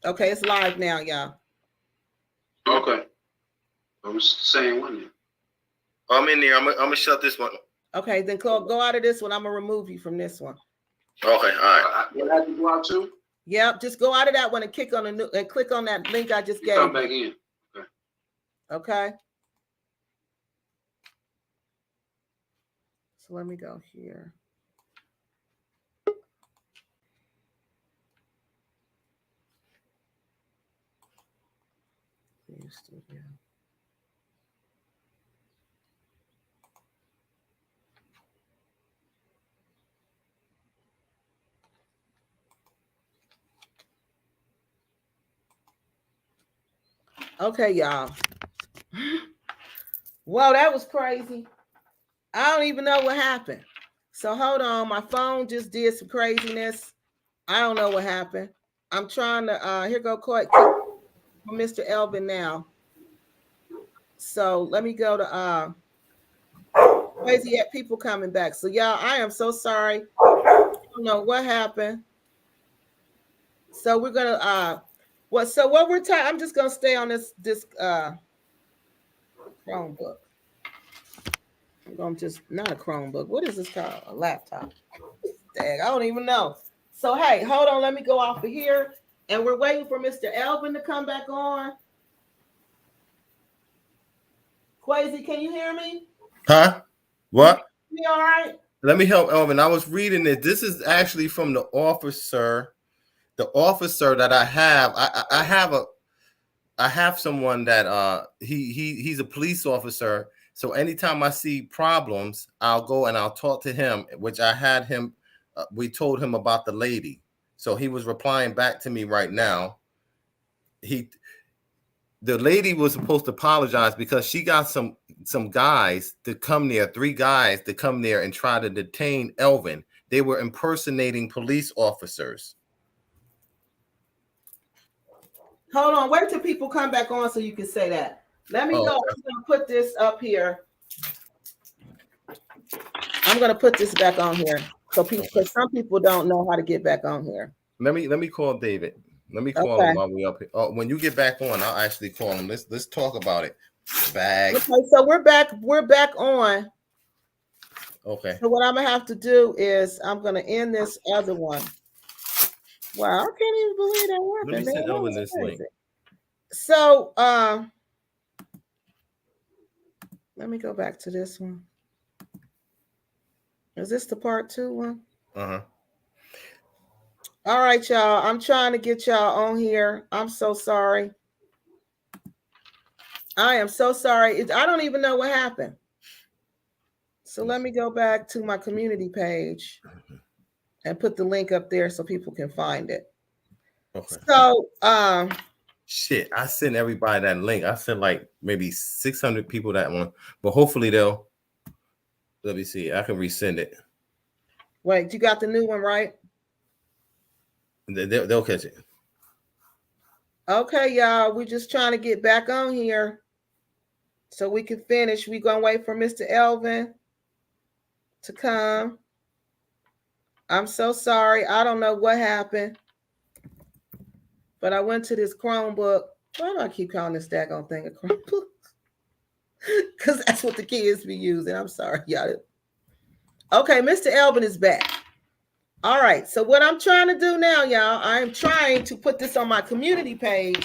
Okay, it's live now, y'all. Okay. I was saying one then. I'm in there. I'm gonna shut this one. Okay, then go out of this one. I'm gonna remove you from this one. Okay, all right. What have to go out too? Yep, just go out of that one and click on the new and click on that link I just gave. Come back in. Okay. Okay. So let me go here. Studio. Okay, y'all. Wow, that was crazy. I don't even know what happened. So hold on, my phone just did some craziness. I don't know what happened. I'm trying to here go Mr. Elvin now. So let me go to crazy at people coming back. So y'all, I am so sorry. I don't know what happened. So we're gonna what we're talking, I'm just gonna stay on this Chromebook. I'm gonna just not a Chromebook. What is this called? A laptop. Dang, I don't even know. So hey, hold on, let me go off of here. And we're waiting for Mr. Elvin to come back on. Kwesi, can you hear me? Huh? What? Me all right? Let me help Elvin. I was reading it. This is actually from the officer. The officer that I have. I have someone that he's a police officer. So anytime I see problems, I'll go and I'll talk to him, which I had him. We told him about the lady. So he was replying back to me right now. The lady was supposed to apologize because she got some guys to come there, 3 guys to come there and try to detain Elvin. They were impersonating police officers. Hold on, wait till people come back on so you can say that. Let me go. I'm gonna put this up here. I'm gonna put this back on here. So people, because some people don't know how to get back on here. Let me call David. Let me call him while we up here. Oh, when you get back on, I'll actually call him. Let's talk about it. Bag. Okay, so we're back on. Okay. So what I'm gonna have to do is I'm gonna end this other one. Wow, I can't even believe that happened. Let me send Elvin this link. So let me go back to this one. Is this the part 2 one? Uh-huh. All right, y'all. I'm trying to get y'all on here. I'm so sorry. I am so sorry. I don't even know what happened. So let me go back to my community page and put the link up there so people can find it. Okay. So shit, I sent everybody that link. I sent like maybe 600 people that one, but hopefully they'll. Let me see. I can resend it. Wait, you got the new one, right? They'll catch it. Okay, y'all. We're just trying to get back on here so we can finish. We're gonna wait for Mr. Elvin to come. I'm so sorry. I don't know what happened, but I went to this Chromebook. Why do I keep calling this daggone thing a Chromebook? Because that's what the kids be using. I'm sorry, y'all. Okay, Mr. Elvin is back. All right, so what I'm trying to do now, y'all, I'm trying to put this on my community page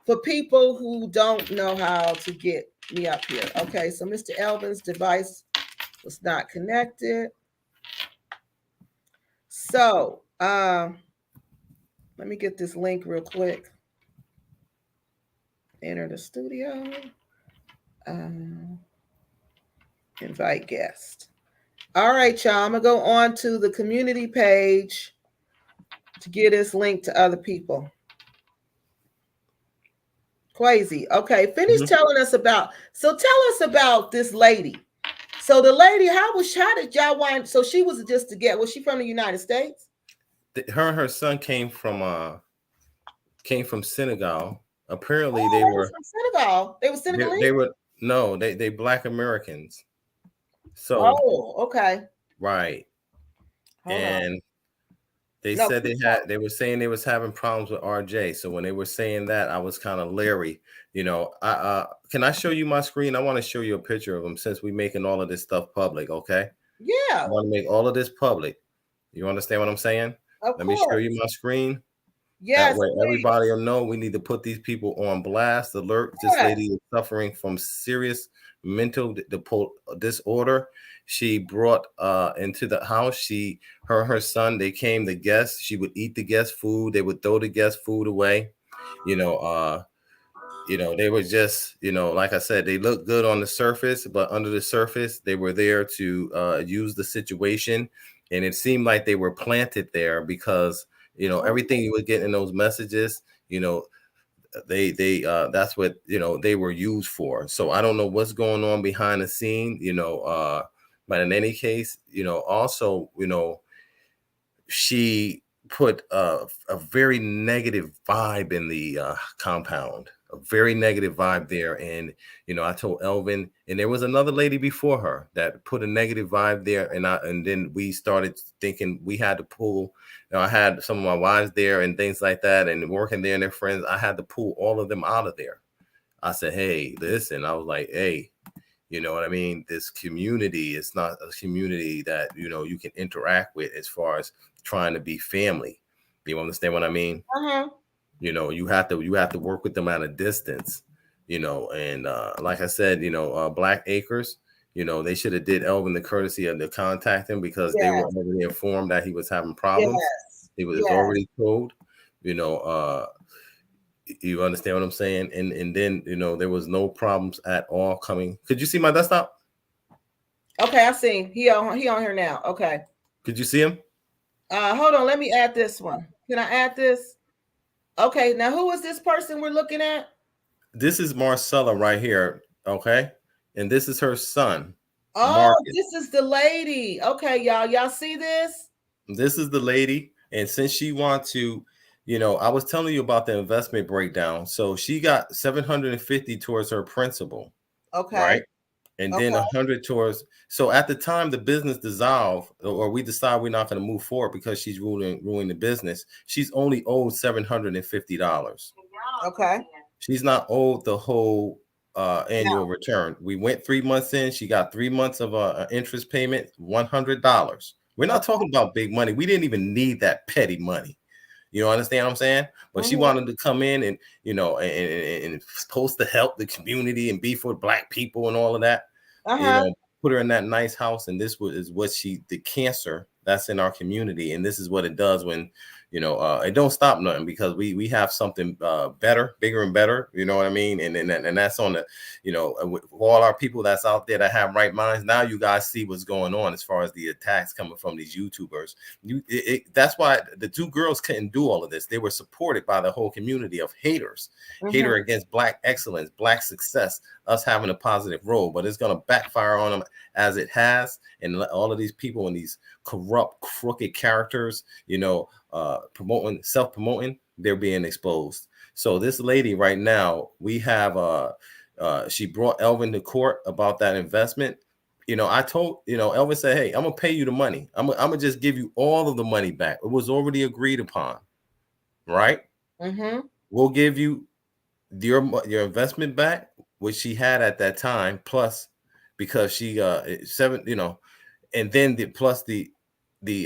for people who don't know how to get me up here. Okay, so Mr. Elvin's device was not connected. So let me get this link real quick. Enter the studio. Invite guest. All right, y'all. I'm gonna go on to the community page to get this link to other people. Kwesi. Okay, finish telling us about. So tell us about this lady. So the lady, how did y'all wind? So she was just to get. Was she from the United States? Her and her son came from Senegal. Apparently they were from Senegal. They were Senegalese. They were they Black Americans. So okay. Right. Hold and on. They No, said they were saying they was having problems with RJ. So when they were saying that, I was kind of leery. You know, can I show you my screen? I want to show you a picture of them since we're making all of this stuff public. Okay. I yeah, want to make all of this public. You understand what I'm saying? of Let me show course. you my screen. That Yes, way please. everybody will know we need to put these people on blast. Alert, this Yes. lady is suffering from serious mental disorder. She brought into the house, her and her son, they came to guests. She would eat the guest food. They would throw the guest food away. You know, they were just, like I said, they looked good on the surface, but under the surface, they were there to use the situation. And it seemed like they were planted there because, everything you would get in those messages, they that's what, they were used for. So I don't know what's going on behind the scene, but in any case, also, she put a very negative vibe in the compound, a very negative vibe there. And, I told Elvin, and there was another lady before her that put a negative vibe there. And then we started thinking we had to pull, I had some of my wives there and things like that and working there and their friends. I had to pull all of them out of there. I said, hey, listen, I was like, hey, you know what I mean? This community is not a community that, you can interact with as far as trying to be family. You understand what I mean? Uh-huh. You have to work with them at a distance, and like I said, Black Acres, they should have did Elvin the courtesy of to contact him because they were already informed that he was having problems. Yes. He was already told, you understand what I'm saying? And then, there was no problems at all coming. Could you see my desktop? Okay, I see. He on here now. Okay. Could you see him? Hold on. Let me add this one. Can I add this? Okay. Now, who is this person we're looking at? This is Marcella right here. Okay. And this is her son. Oh, Marcus. this is the lady. Okay, y'all. Y'all see this? This is the lady. And since she wants to, I was telling you about the investment breakdown. So she got 750 towards her principal. Okay. Right. And then 100 towards. So at the time the business dissolved, or we decide we're not going to move forward because she's ruining the business, she's only owed $750. Okay. She's not owed the whole annual return. We went 3 months in. She got 3 months of interest payment, $100. We're not talking about big money. We didn't even need that petty money. You understand what I'm saying? But she wanted to come in and, and supposed to help the community and be for Black people and all of that. Put her in that nice house. And this is what the cancer that's in our community. And this is what it does when, it don't stop nothing because we have something better, bigger and better. You know what I mean? And that's on the, with all our people that's out there that have right minds. Now you guys see what's going on as far as the attacks coming from these YouTubers. That's why the two girls couldn't do all of this. They were supported by the whole community of haters, hater against Black excellence, Black success, us having a positive role, but it's going to backfire on them as it has. And all of these people and these corrupt, crooked characters, self-promoting, they're being exposed. So this lady right now, we have she brought Elvin to court about that investment. I told, Elvin said, hey, I'm gonna pay you the money. I'm gonna just give you all of the money back. It was already agreed upon, right? We'll give you your investment back, which she had at that time, plus because she and then plus the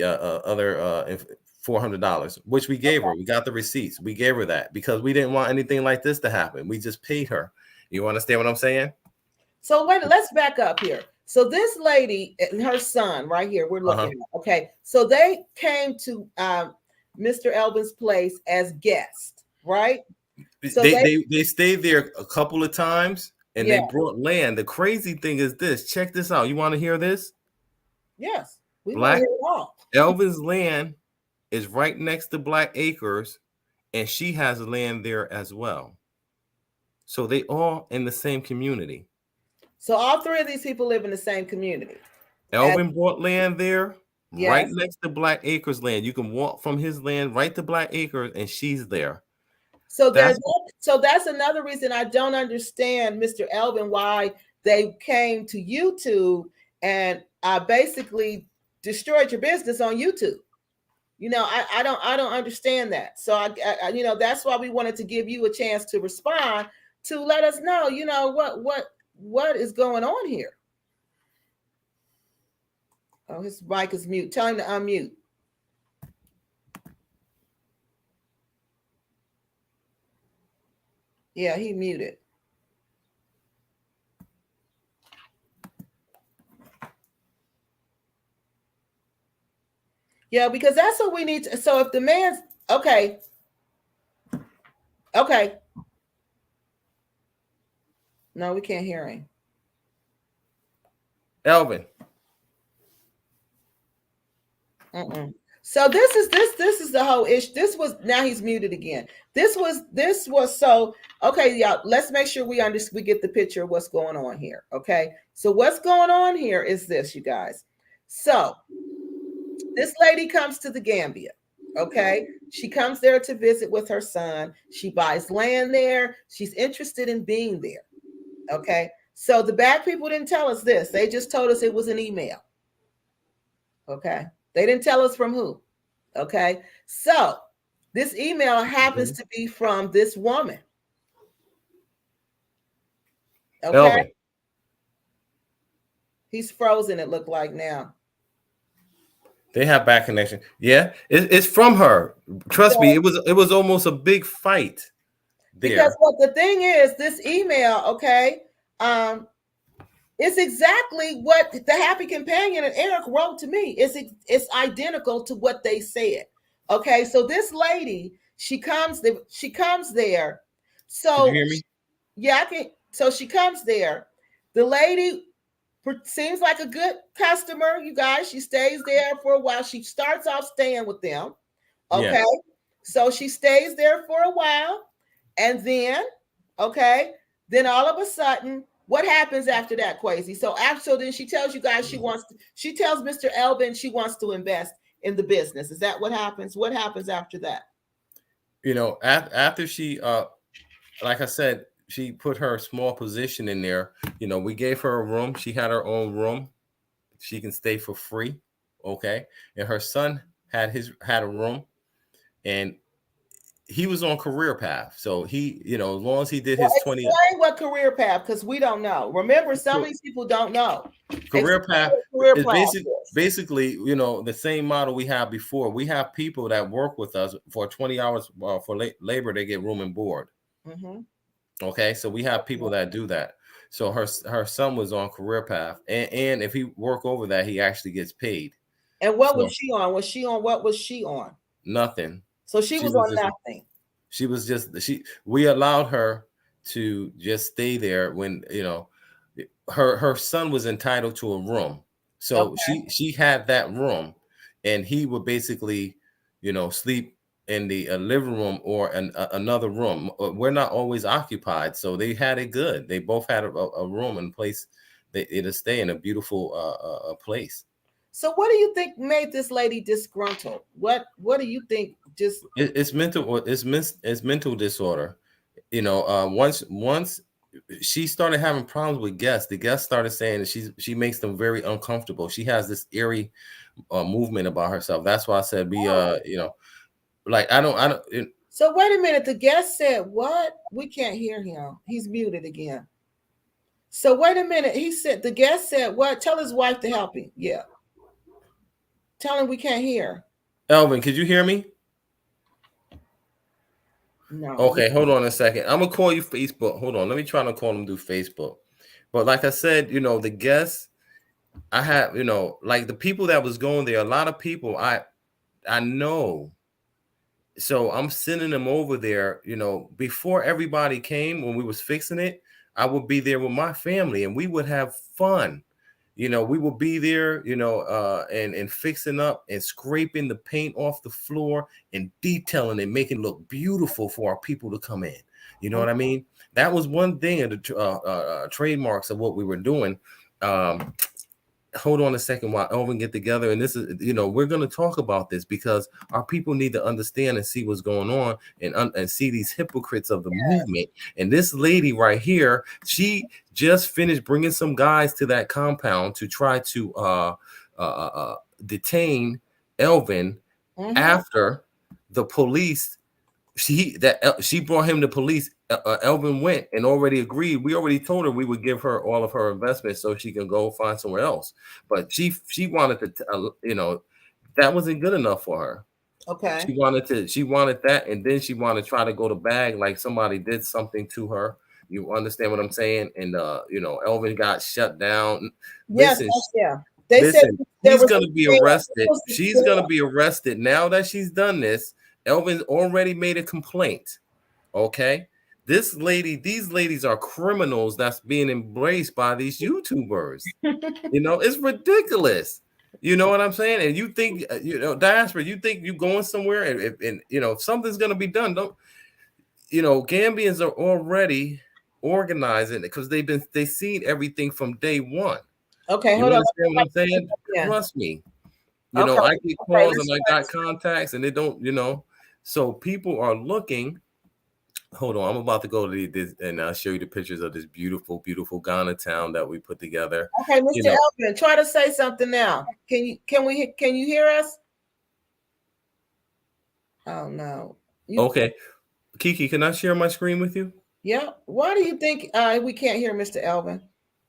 other $400, which we gave her. We got the receipts. We gave her that because we didn't want anything like this to happen. We just paid her. You understand what I'm saying? So wait, let's back up here. So this lady and her son right here, we're looking at. Okay. So they came to Mr. Elvin's place as guests, right? So they stayed there a couple of times and they brought land. The crazy thing is this. Check this out. You want to hear this? Yes. We Black want to hear it all. Elvin's land is right next to Black Acres, and she has land there as well. So they all in the same community. So all three of these people live in the same community. Elvin bought land there, right next to Black Acres land. You can walk from his land right to Black Acres, and she's there. So that's another reason I don't understand, Mr. Elvin, why they came to YouTube and basically destroyed your business on YouTube. You know, I don't understand that. So I you know, that's why we wanted to give you a chance to respond, to let us know, you know, what is going on here. Oh, his mic is mute. Tell him to unmute. Yeah, he muted. Yeah, because that's what we need to. So if the man's okay. No, we can't hear him. Elvin. So this is the whole issue. This was, now he's muted again. This was so okay, y'all. Let's make sure we get the picture of what's going on here. Okay, so what's going on here is this, you guys. So this lady comes to the Gambia. Okay, she comes there to visit with her son. She buys land there. She's interested in being there. Okay, so the bad people didn't tell us this. They just told us it was an email. Okay, they didn't tell us from who. Okay, so this email happens to be from this woman. Okay, Elvin. He's frozen, it looked like now. They have back connection. Yeah, it's from her. Trust me, it was almost a big fight there. Because what the thing is, this email, okay, it's exactly what the Happy Companion and Eric wrote to me. It's identical to what they said. Okay, so this lady, she comes there. So can you hear me? Yeah, I can. So she comes there. The lady seems like a good customer, you guys. She stays there for a while. She starts off staying with them. Okay. Yeah. So she stays there for a while. And then, okay, then all of a sudden, what happens after that, Kwesi? So then she tells you guys she tells Mr. Elvin she wants to invest in the business. Is that what happens? What happens after that? You know, after she, like I said, she put her small position in there. You know, we gave her a room. She had her own room. She can stay for free. Okay. And her son had a room, and he was on career path. So he, you know, as long as he did his 20. Explain what career path, because we don't know. Remember, some of these people don't know. Career path is basically, you know, the same model we had before. We have people that work with us for 20 hours for labor. They get room and board. Mm-hmm. Okay, so we have people that do that. So her son was on career path, and if he work over that, he actually gets paid. And what was she on? What was she on? Nothing. So she was on nothing. She was just we allowed her to just stay there when, you know, her son was entitled to a room. So she had that room, and he would basically, you know, sleep in the living room or another room. We're not always occupied, so they had it good. They both had a room and place to stay in, a beautiful place. So what do you think made this lady disgruntled? What do you think? Just it's mental disorder. You know, once she started having problems with guests, the guests started saying that she makes them very uncomfortable. She has this eerie movement about herself. That's why I said you know, like I don't. So wait a minute. The guest said what? We can't hear him. He's muted again. So wait a minute. He said, the guest said what? Tell his wife to help him. Yeah. Tell him we can't hear. Elvin, could you hear me? No. Okay, hold on a second. I'm gonna call you Facebook. Hold on. Let me try to call them through Facebook. But like I said, you know, the guests, I have, you know, like the people that was going there, a lot of people I know. So I'm sending them over there, you know, before everybody came, when we was fixing it, I would be there with my family and we would have fun. You know, we would be there, you know, and fixing up and scraping the paint off the floor and detailing and making it look beautiful for our people to come in. You know what I mean? That was one thing of the trademarks of what we were doing. Hold on a second while Elvin get together. And this is, you know, we're going to talk about this because our people need to understand and see what's going on and see these hypocrites of the movement. And this lady right here, she just finished bringing some guys to that compound to try to detain Elvin after the police, she brought him to police. Elvin went and already agreed. We already told her we would give her all of her investments so she can go find somewhere else. But she wanted to, that wasn't good enough for her. Okay. She wanted that, and then she wanted to try to go to bag like somebody did something to her. You understand what I'm saying? And Elvin got shut down. Yes, Listen, yeah. They said he's gonna be arrested. She's gonna be arrested now that she's done this. Elvin already made a complaint. Okay. These ladies are criminals that's being embraced by these YouTubers. It's ridiculous. You know what I'm saying? And you think, diaspora, you think you going somewhere and if something's going to be done, Gambians are already organizing it because they seen everything from day one. Okay, you hold on. Understand what I'm saying? Yeah. Trust me. I get calls and I got contacts and they don't, so people are looking. Hold on, I'm about to go to this and I'll show you the pictures of this beautiful, beautiful Ghana town that we put together. Okay, Mr. Elvin, try to say something now. Can you hear us? Oh no. Okay, Kiki, can I share my screen with you? Yeah. Why do you think we can't hear Mr. Elvin?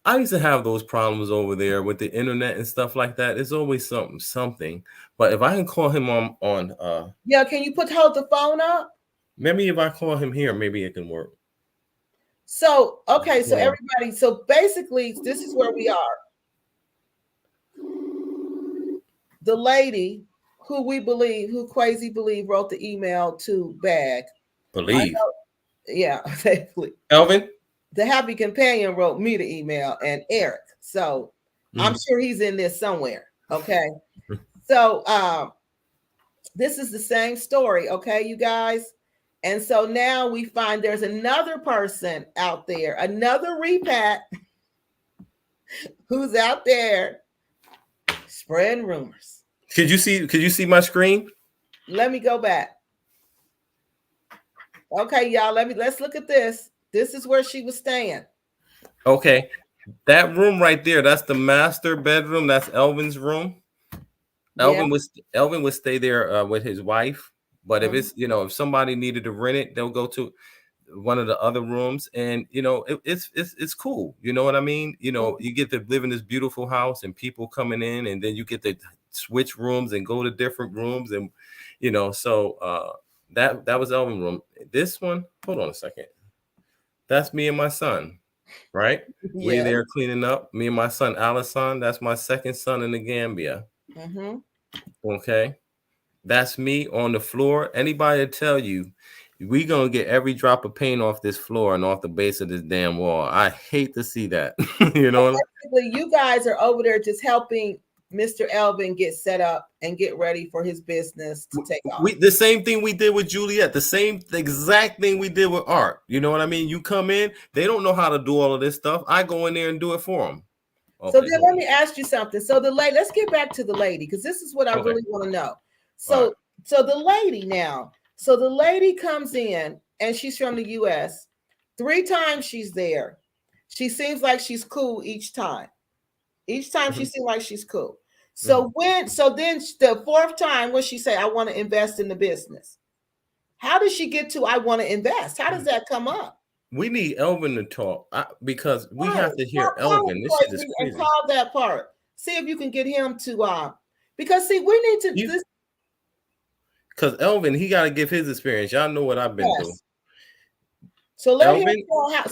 I used to have those problems over there with the internet and stuff like that. It's always something. But if I can call him on yeah, can you hold the phone up? Maybe if I call him here, maybe it can work. So, okay, so everybody, so basically, this is where we are. The lady who Kwesi believe wrote the email to Bag. Believe. Yeah, basically. Elvin? The happy companion wrote me the email and Eric. So I'm sure he's in this somewhere. Okay. So this is the same story, okay, you guys. And so now we find there's another person out there, another repat who's out there spreading rumors. Could you see my screen? Let me go back. Okay, y'all, let's look at this. This is where she was staying. Okay. That room right there, that's the master bedroom. That's Elvin's room. Elvin would stay there with his wife. But if it's, if somebody needed to rent it, they'll go to one of the other rooms and, it's cool. You know what I mean? You get to live in this beautiful house and people coming in and then you get to switch rooms and go to different rooms. And, so that was Elvin's room. This one, hold on a second. That's me and my son, right? Yeah. We there cleaning up. Me and my son, Allison. That's my second son in the Gambia. Okay. That's me on the floor. Anybody tell you we gonna get every drop of paint off this floor and off the base of this damn wall. I hate to see that. Basically, you guys are over there just helping Mr. Elvin get set up and get ready for his business to take off. The same thing we did with Juliet, the exact thing we did with Art. You know what I mean? You come in, they don't know how to do all of this stuff. I go in there and do it for them. Okay, so then let me ask you something. So let's get back to the lady because this is what I really want to know. So the lady now, so the lady comes in and she's from the US. 3 times she's there. She seems like she's cool each time. Each time she seems like she's cool. So then the 4th time when she say, I want to invest in the business. How does she get to I want to invest? How does that come up? We need Elvin to talk because we have to hear Elvin. This shit is crazy. And call that part. See if you can get him to because see, we need to because Elvin, he got to give his experience. Y'all know what I've been through. So let him know how.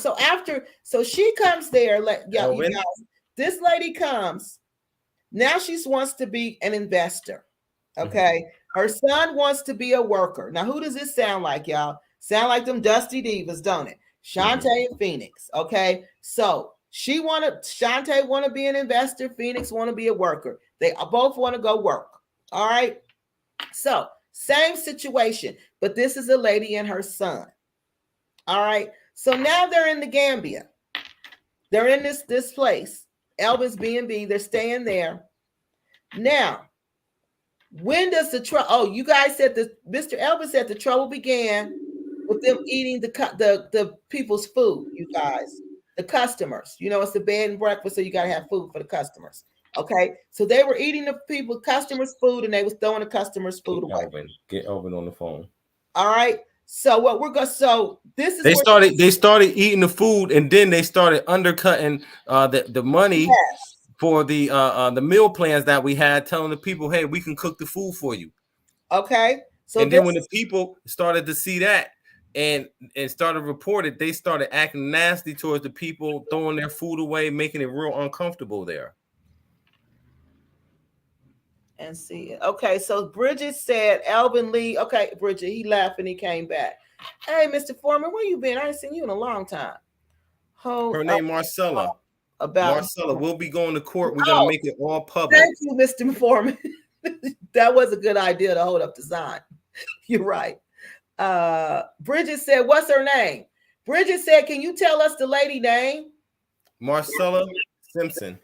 So she comes there. You guys, this lady comes. Now she wants to be an investor. Okay. Her son wants to be a worker. Now, who does this sound like, y'all? Sound like them Dusty Divas, don't it? Shantae and Phoenix. Okay. So Shantae want to be an investor. Phoenix want to be a worker. They both want to go work. All right. So same situation, but this is a lady and her son. All right. So now they're in the Gambia. They're in this place. Elvin's BNB. They're staying there. Now, when does the trouble? Oh, you guys said Mr. Elvin said the trouble began with them eating the people's food. You guys, the customers. It's the bed and breakfast, so you gotta have food for the customers. Okay, so they were eating the customers' food, and they was throwing the customers' food away. Get Elvin on the phone. All right. So what we're going so this is they started eating the food, and then they started undercutting the money for the meal plans that we had, telling the people, hey, we can cook the food for you. Okay. So and then when the people started to see that and started reported, they started acting nasty towards the people, throwing their food away, making it real uncomfortable there. And see it. Okay, so Bridget said Elvin Lee. Okay, Bridget, he left and he came back. Hey, Mr. Foreman, where you been? I ain't seen you in a long time. Her name Marcella. Marcella, we'll be going to court. We're gonna make it all public. Thank you, Mr. Foreman. That was a good idea to hold up the sign. You're right. Bridget said, what's her name? Bridget said, can you tell us the lady name? Marcella Simpson.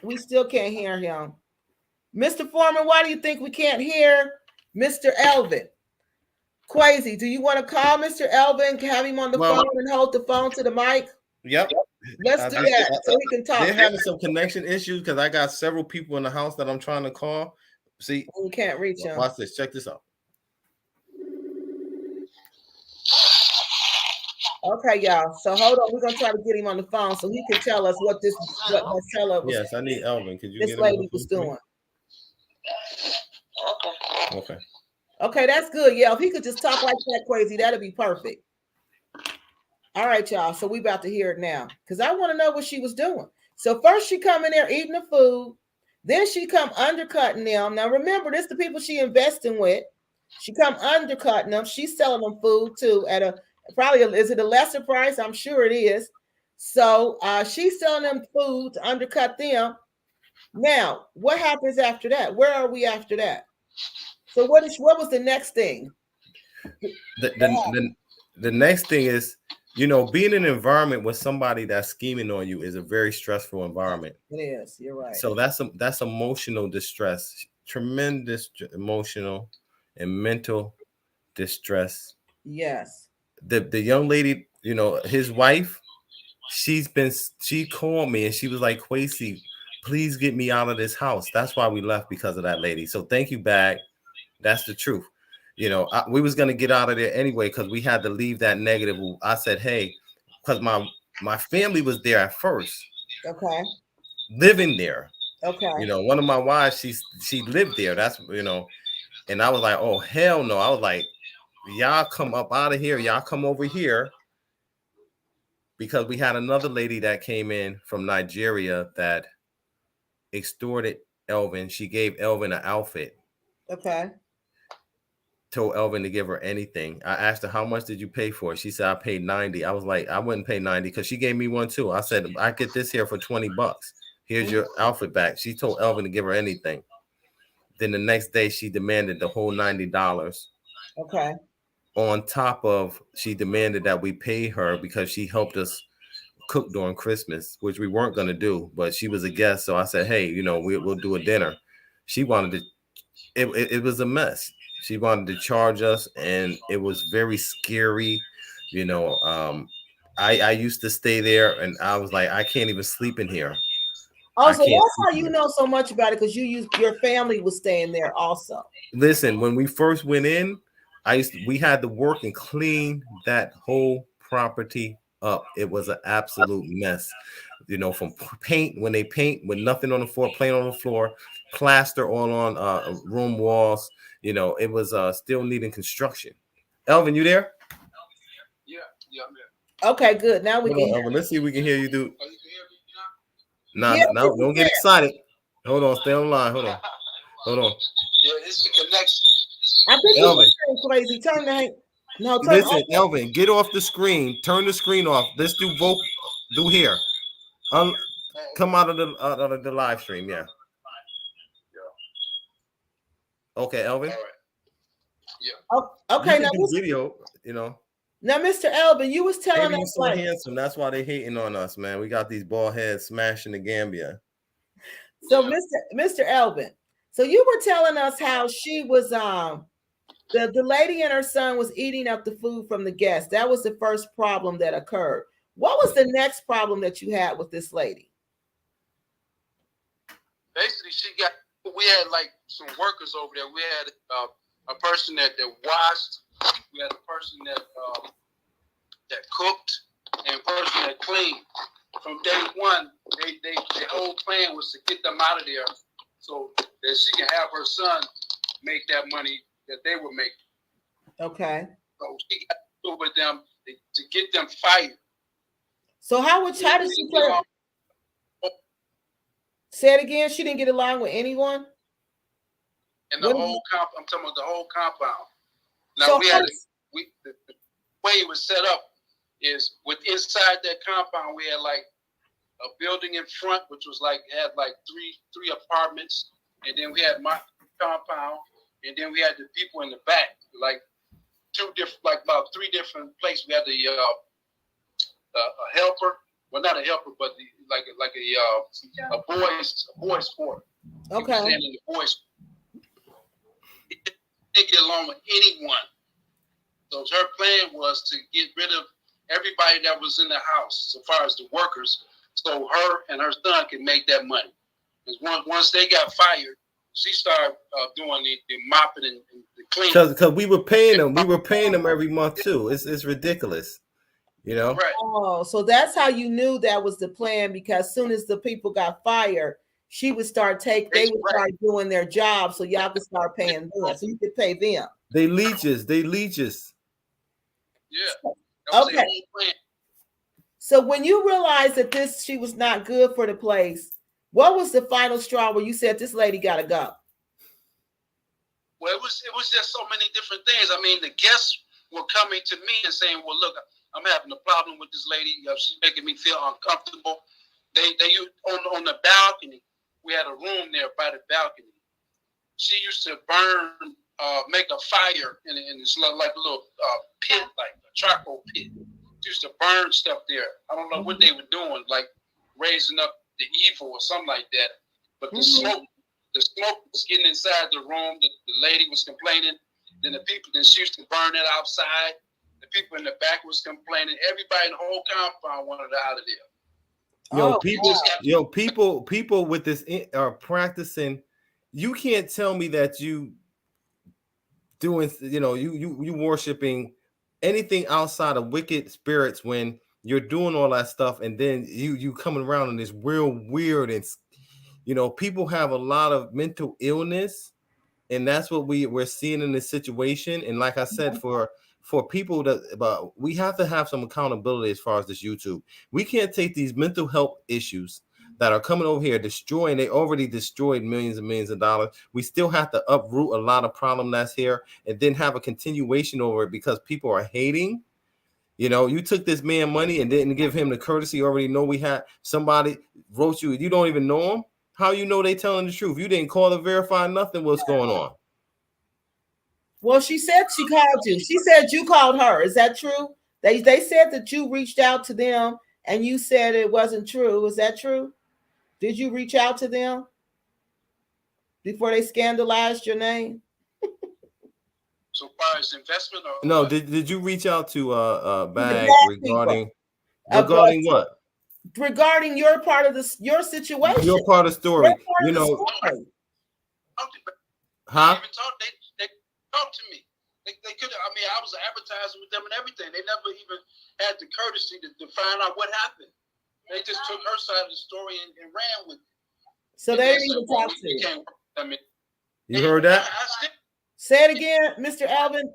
We still can't hear him. Mr. Foreman, why do you think we can't hear Mr. Elvin? Kwesi, do you want to call Mr. Elvin, have him on the phone and hold the phone to the mic? Yep. Let's do that so he can talk. They're having some connection issues because I got several people in the house that I'm trying to call. See, we can't reach him. Watch this. Check this out. Okay, y'all. So hold on. We're gonna try to get him on the phone so he can tell us what Marcella was. Yes, I need Elvin. Could you this get lady was doing? Okay. Okay, that's good. Yeah, if he could just talk like that, Kwesi, that'd be perfect. All right, y'all. So we about to hear it now because I want to know what she was doing. So first she come in there eating the food, then she come undercutting them. Now remember, this the people she investing with. She come undercutting them. She's selling them food too at a probably is it a lesser price? I'm sure it is. So she's selling them food to undercut them. Now, what happens after that? Where are we after that? So what was the next thing? The next thing is, you know, being in an environment with somebody that's scheming on you is a very stressful environment. It is. You're right. So that's emotional distress, tremendous emotional and mental distress. Yes. The young lady, you know, his wife, she called me and she was like, Kwesi, please get me out of this house. That's why we left, because of that lady. So thank you, Bag. That's the truth. You know, we was going to get out of there anyway because we had to leave that negative. I said, hey, because my family was there at first. Okay. Living there. Okay. You know, one of my wives, she lived there. That's, you know, and I was like, oh, hell no. I was like, y'all come up out of here. Y'all come over here. Because we had another lady that came in from Nigeria that extorted Elvin. She gave Elvin an outfit. Okay. Told Elvin to give her anything. I asked her, how much did you pay for it? She said, I paid 90. I was like, I wouldn't pay 90 because she gave me one too. I said, I get this here for 20 bucks. Here's your outfit back. She told Elvin to give her anything. Then the next day she demanded the whole $90. Okay. On top of, she demanded that we pay her because she helped us cook during Christmas, which we weren't going to do, but she was a guest. So I said, hey, you know, we'll do a dinner. She wanted to, it was a mess. She wanted to charge us, and it was very scary. You know, I used to stay there, and I was like, I can't even sleep in here. Also, that's how you know so much about it, because your family was staying there also. Listen, when we first went in, we had to work and clean that whole property up. It was an absolute mess. You know, from paint, when they paint with nothing on the floor, paint on the floor, plaster all on room walls. You know, it was still needing construction. Elvin, you there? Yeah, I'm there. Okay, good. Now we can. Elvin, let's see if we can hear you do. Oh, you can hear me now? Nah, no, don't get excited. Hold on, stay on the line. Hold on. Yeah, it's the connection. I think Elvin, crazy. Turn listen, Elvin, get off the screen. Turn the screen off. Let's do vote. Do here. Come out of the live stream. Yeah. Okay, Elvin. All right. Yeah. Oh, okay. Now video. You know. Now, Mr. Elvin, you was telling us so handsome. That's why they hating on us, man. We got these bald heads smashing the Gambia. So, Mr. Elvin, so you were telling us how she was the lady and her son was eating up the food from the guests. That was the first problem that occurred. What was the next problem that you had with this lady? Basically, we had like some workers over there. We had a person that washed. We had a person that cooked, and a person that cleaned. From day one, the whole plan was to get them out of there so that she can have her son make that money that they were making. Okay. So she got with them to get them fired. So how did she play? Say it again. She didn't get along with anyone. And the whole I'm talking about the whole compound. Now so the way it was set up is with inside that compound we had like a building in front which was like had like three apartments, and then we had my compound, and then we had the people in the back, like about three different places. We had the a helper, well not a helper, but a boys sport. Okay. In the boys, didn't get along with anyone. So her plan was to get rid of everybody that was in the house, so far as the workers, so her and her son could make that money. Because once they got fired, she started doing the mopping and the cleaning. Because we were paying them every month too. It's ridiculous, you know. Right. Oh, so that's how you knew that was the plan, because as soon as the people got fired, they would start doing their job, so y'all could start paying them, so you could pay them. They leeches. Yeah. Okay. So when you realized that she was not good for the place, what was the final straw where you said this lady got to go? Well, it was just so many different things. I mean, the guests were coming to me and saying, "Well, look, I'm having a problem with this lady. She's making me feel uncomfortable." They on the balcony. We had a room there by the balcony. She used to burn, make a fire in this like a little pit, like a charcoal pit. She used to burn stuff there. I don't know what they were doing, like raising up the evil or something like that. But the smoke was getting inside the room. The lady was complaining. Then she used to burn it outside. The people in the back was complaining. Everybody in the whole compound wanted her out of there. People with this are practicing. You can't tell me that you doing, you worshiping anything outside of wicked spirits when you're doing all that stuff, and then you coming around in this real weird, and people have a lot of mental illness, and that's what we're seeing in this situation. And like I said, for people but we have to have some accountability as far as this YouTube. We can't take these mental health issues that are coming over here destroying. They already destroyed millions and millions of dollars. We still have to uproot a lot of problem that's here, and then have a continuation over it because people are hating. You took this man money and didn't give him the courtesy. You already know we had somebody wrote you. You don't even know him. How you know they telling the truth? You didn't call to verify nothing. What's going on? Well, she said she called you. She said you called her. Is that true? They said that you reached out to them and you said it wasn't true. Is that true? Did you reach out to them before they scandalized your name? So far as investment, or no? Did you reach out to Bag regarding what? Regarding your part of your situation. Your part of the story. Huh? They talked to me. They could. I mean, I was advertising with them and everything. They never even had the courtesy to find out what happened. They just took her side of the story and ran with it. So they didn't even talk to you. You heard that? Say it again, Mr. Elvin.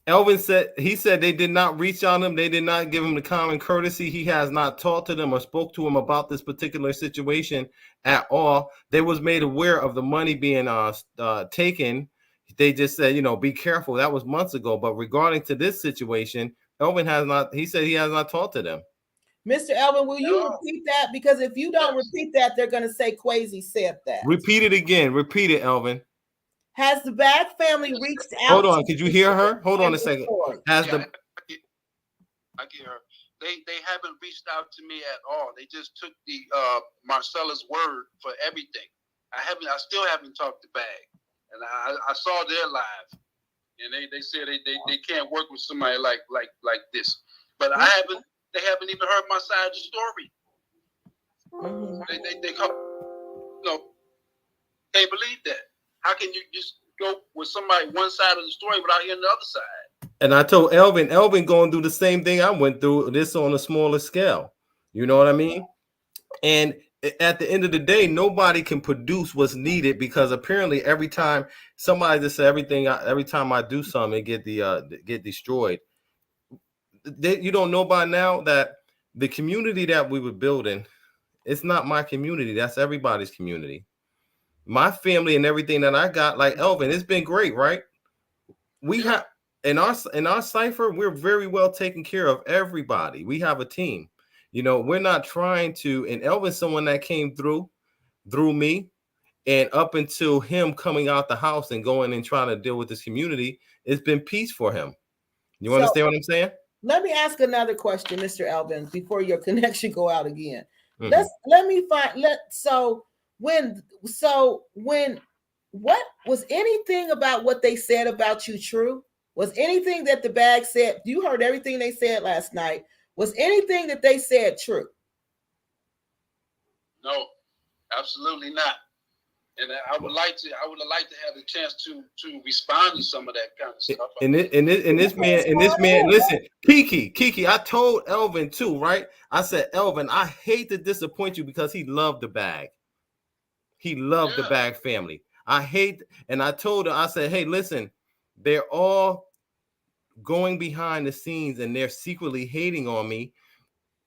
Elvin said they did not reach on him. They did not give him the common courtesy. He has not talked to them or spoke to him about this particular situation at all. They was made aware of the money being taken. They just said, be careful. That was months ago. But regarding to this situation, Elvin has not. He said he has not talked to them. Mr. Elvin, will you repeat that? Because if you don't repeat that, they're going to say Kwesi said that. Repeat it again. Repeat it, Elvin. Has the Bag family reached out? Hold on. Could you hear her? Hold on a second. I get her. They haven't reached out to me at all. They just took the Marcella's word for everything. I still haven't talked to Bag, and I saw their live, and they said they can't work with somebody like this. But I haven't they haven't even heard my side of the story. They come, can't believe that. How can you just go with somebody one side of the story without hearing the other side? And I told Elvin going through the same thing I went through, this on a smaller scale. You know what I mean? And at the end of the day, nobody can produce what's needed, because apparently every time somebody just said every time I do something, it get destroyed. You don't know by now that the community that we were building, it's not my community. That's everybody's community. My family and everything that I got, like Elvin, it's been great, right? We have in our cipher, we're very well taken care of. Everybody, we have a team. You know, we're not trying to. And Elvin's someone that came through me, and up until him coming out the house and going and trying to deal with this community, it's been peace for him. You understand what I'm saying? Let me ask another question, Mr. Elvin, before your connection go out again. Mm-hmm. What was anything about what they said about you true? Was anything that the bag said? You heard everything they said last night. Was anything that they said true? No, absolutely not. And I would like to have the chance to respond to some of that kind of stuff. And this man, listen, Kiki, I told Elvin too, right? I said, Elvin, I hate to disappoint you, because he loved the bag. He loved the bag family. And I told her, I said, hey, listen, they're all going behind the scenes and they're secretly hating on me.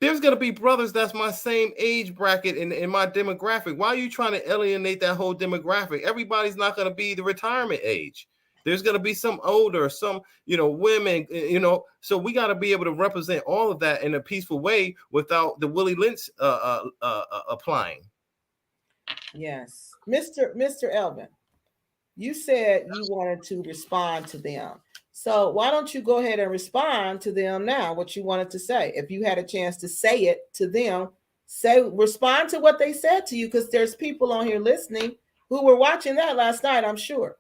There's going to be brothers that's my same age bracket in my demographic. Why are you trying to alienate that whole demographic? Everybody's not going to be the retirement age. There's going to be some older, some, women, so we got to be able to represent all of that in a peaceful way without the Willie Lynch applying. Yes. Mr. Elvin, you said you wanted to respond to them. So why don't you go ahead and respond to them now, what you wanted to say? If you had a chance to say it to them, respond to what they said to you, because there's people on here listening who were watching that last night, I'm sure.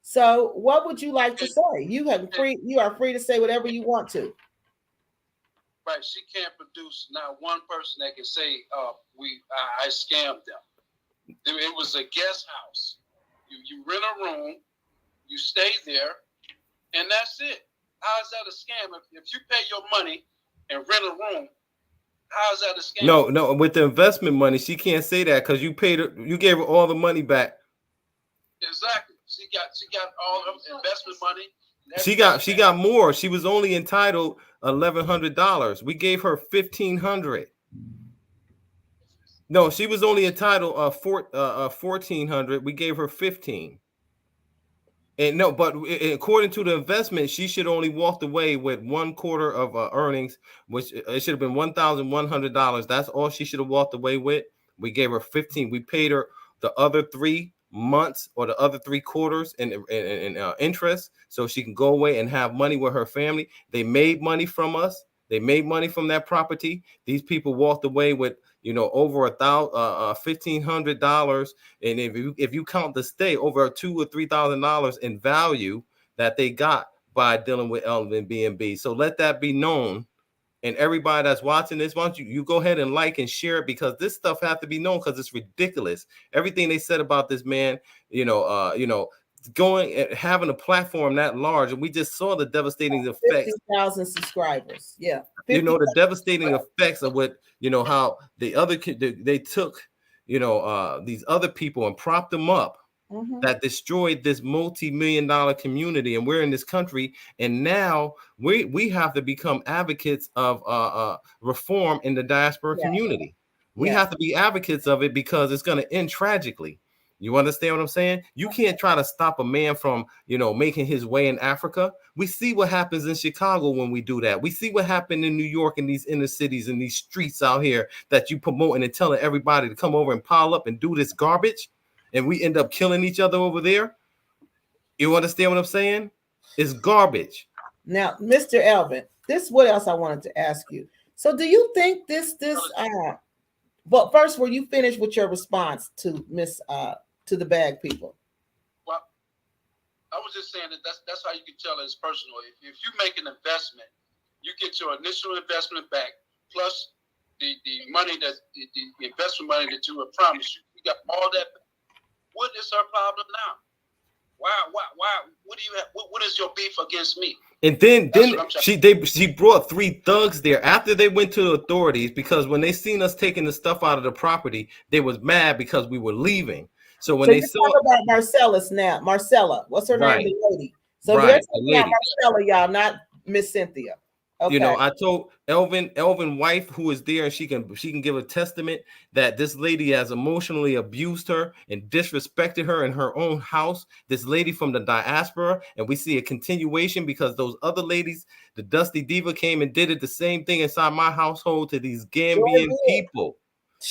So what would you like to say? You are free to say whatever you want to. Right. She can't produce not one person that can say I scammed them. It was a guest house. You rent a room, you stay there, and that's it. How is that a scam? If you pay your money and rent a room, how is that a scam? No, with the investment money, she can't say that, because you gave her all the money back. Exactly. She got all her investment money. She got more. She was only entitled $1,100. We gave her $1,500. No, she was only entitled $1,400. We gave her $1,500. And no, but according to the investment, she should only walked away with 1/4 of earnings, which it should have been $1,100. That's all she should have walked away with. We gave her $1,500. We paid her the other 3 months or the other 3 quarters in interest, so she can go away and have money with her family. They made money from us. They made money from that property. These people walked away with over $1,500, and if you count the stay, over $2,000 or $3,000 in value that they got by dealing with Elvin BNB. So let that be known, and everybody that's watching this, why don't you go ahead and like and share it, because this stuff has to be known, because it's ridiculous. Everything they said about this man, going and having a platform that large, and we just saw the devastating effects. 50,000 subscribers. Yeah. The devastating effects of what, how they took, these other people and propped them up, that destroyed this multi-million-dollar community. And we're in this country, and now we have to become advocates of reform in the diaspora community. We have to be advocates of it, because it's going to end tragically. You understand what I'm saying? You can't try to stop a man from, making his way in Africa. We see what happens in Chicago when we do that. We see what happened in New York, in these inner cities and these streets out here that you promoting and telling everybody to come over and pile up and do this garbage. And we end up killing each other over there. You understand what I'm saying? It's garbage. Now, Mr. Elvin, this is what else I wanted to ask you. So do you think but first, were you finished with your response to to the bag people? Well, I was just saying that's how you can tell it's personal. If you make an investment, you get your initial investment back plus the money that the investment money that you were promised you. You got all that. What is her problem now? Why? What do you have? What is your beef against me? And then she brought 3 thugs there after they went to the authorities, because when they seen us taking the stuff out of the property, they was mad because we were leaving. So when they saw about Marcella, what's her name? The lady. So we're talking about Marcella, y'all, not Miss Cynthia. Okay. You know, I told Elvin wife, who is there, and she can give a testament that this lady has emotionally abused her and disrespected her in her own house. This lady from the diaspora, and we see a continuation because those other ladies, the Dusty Diva, came and did it the same thing inside my household to these Gambian people.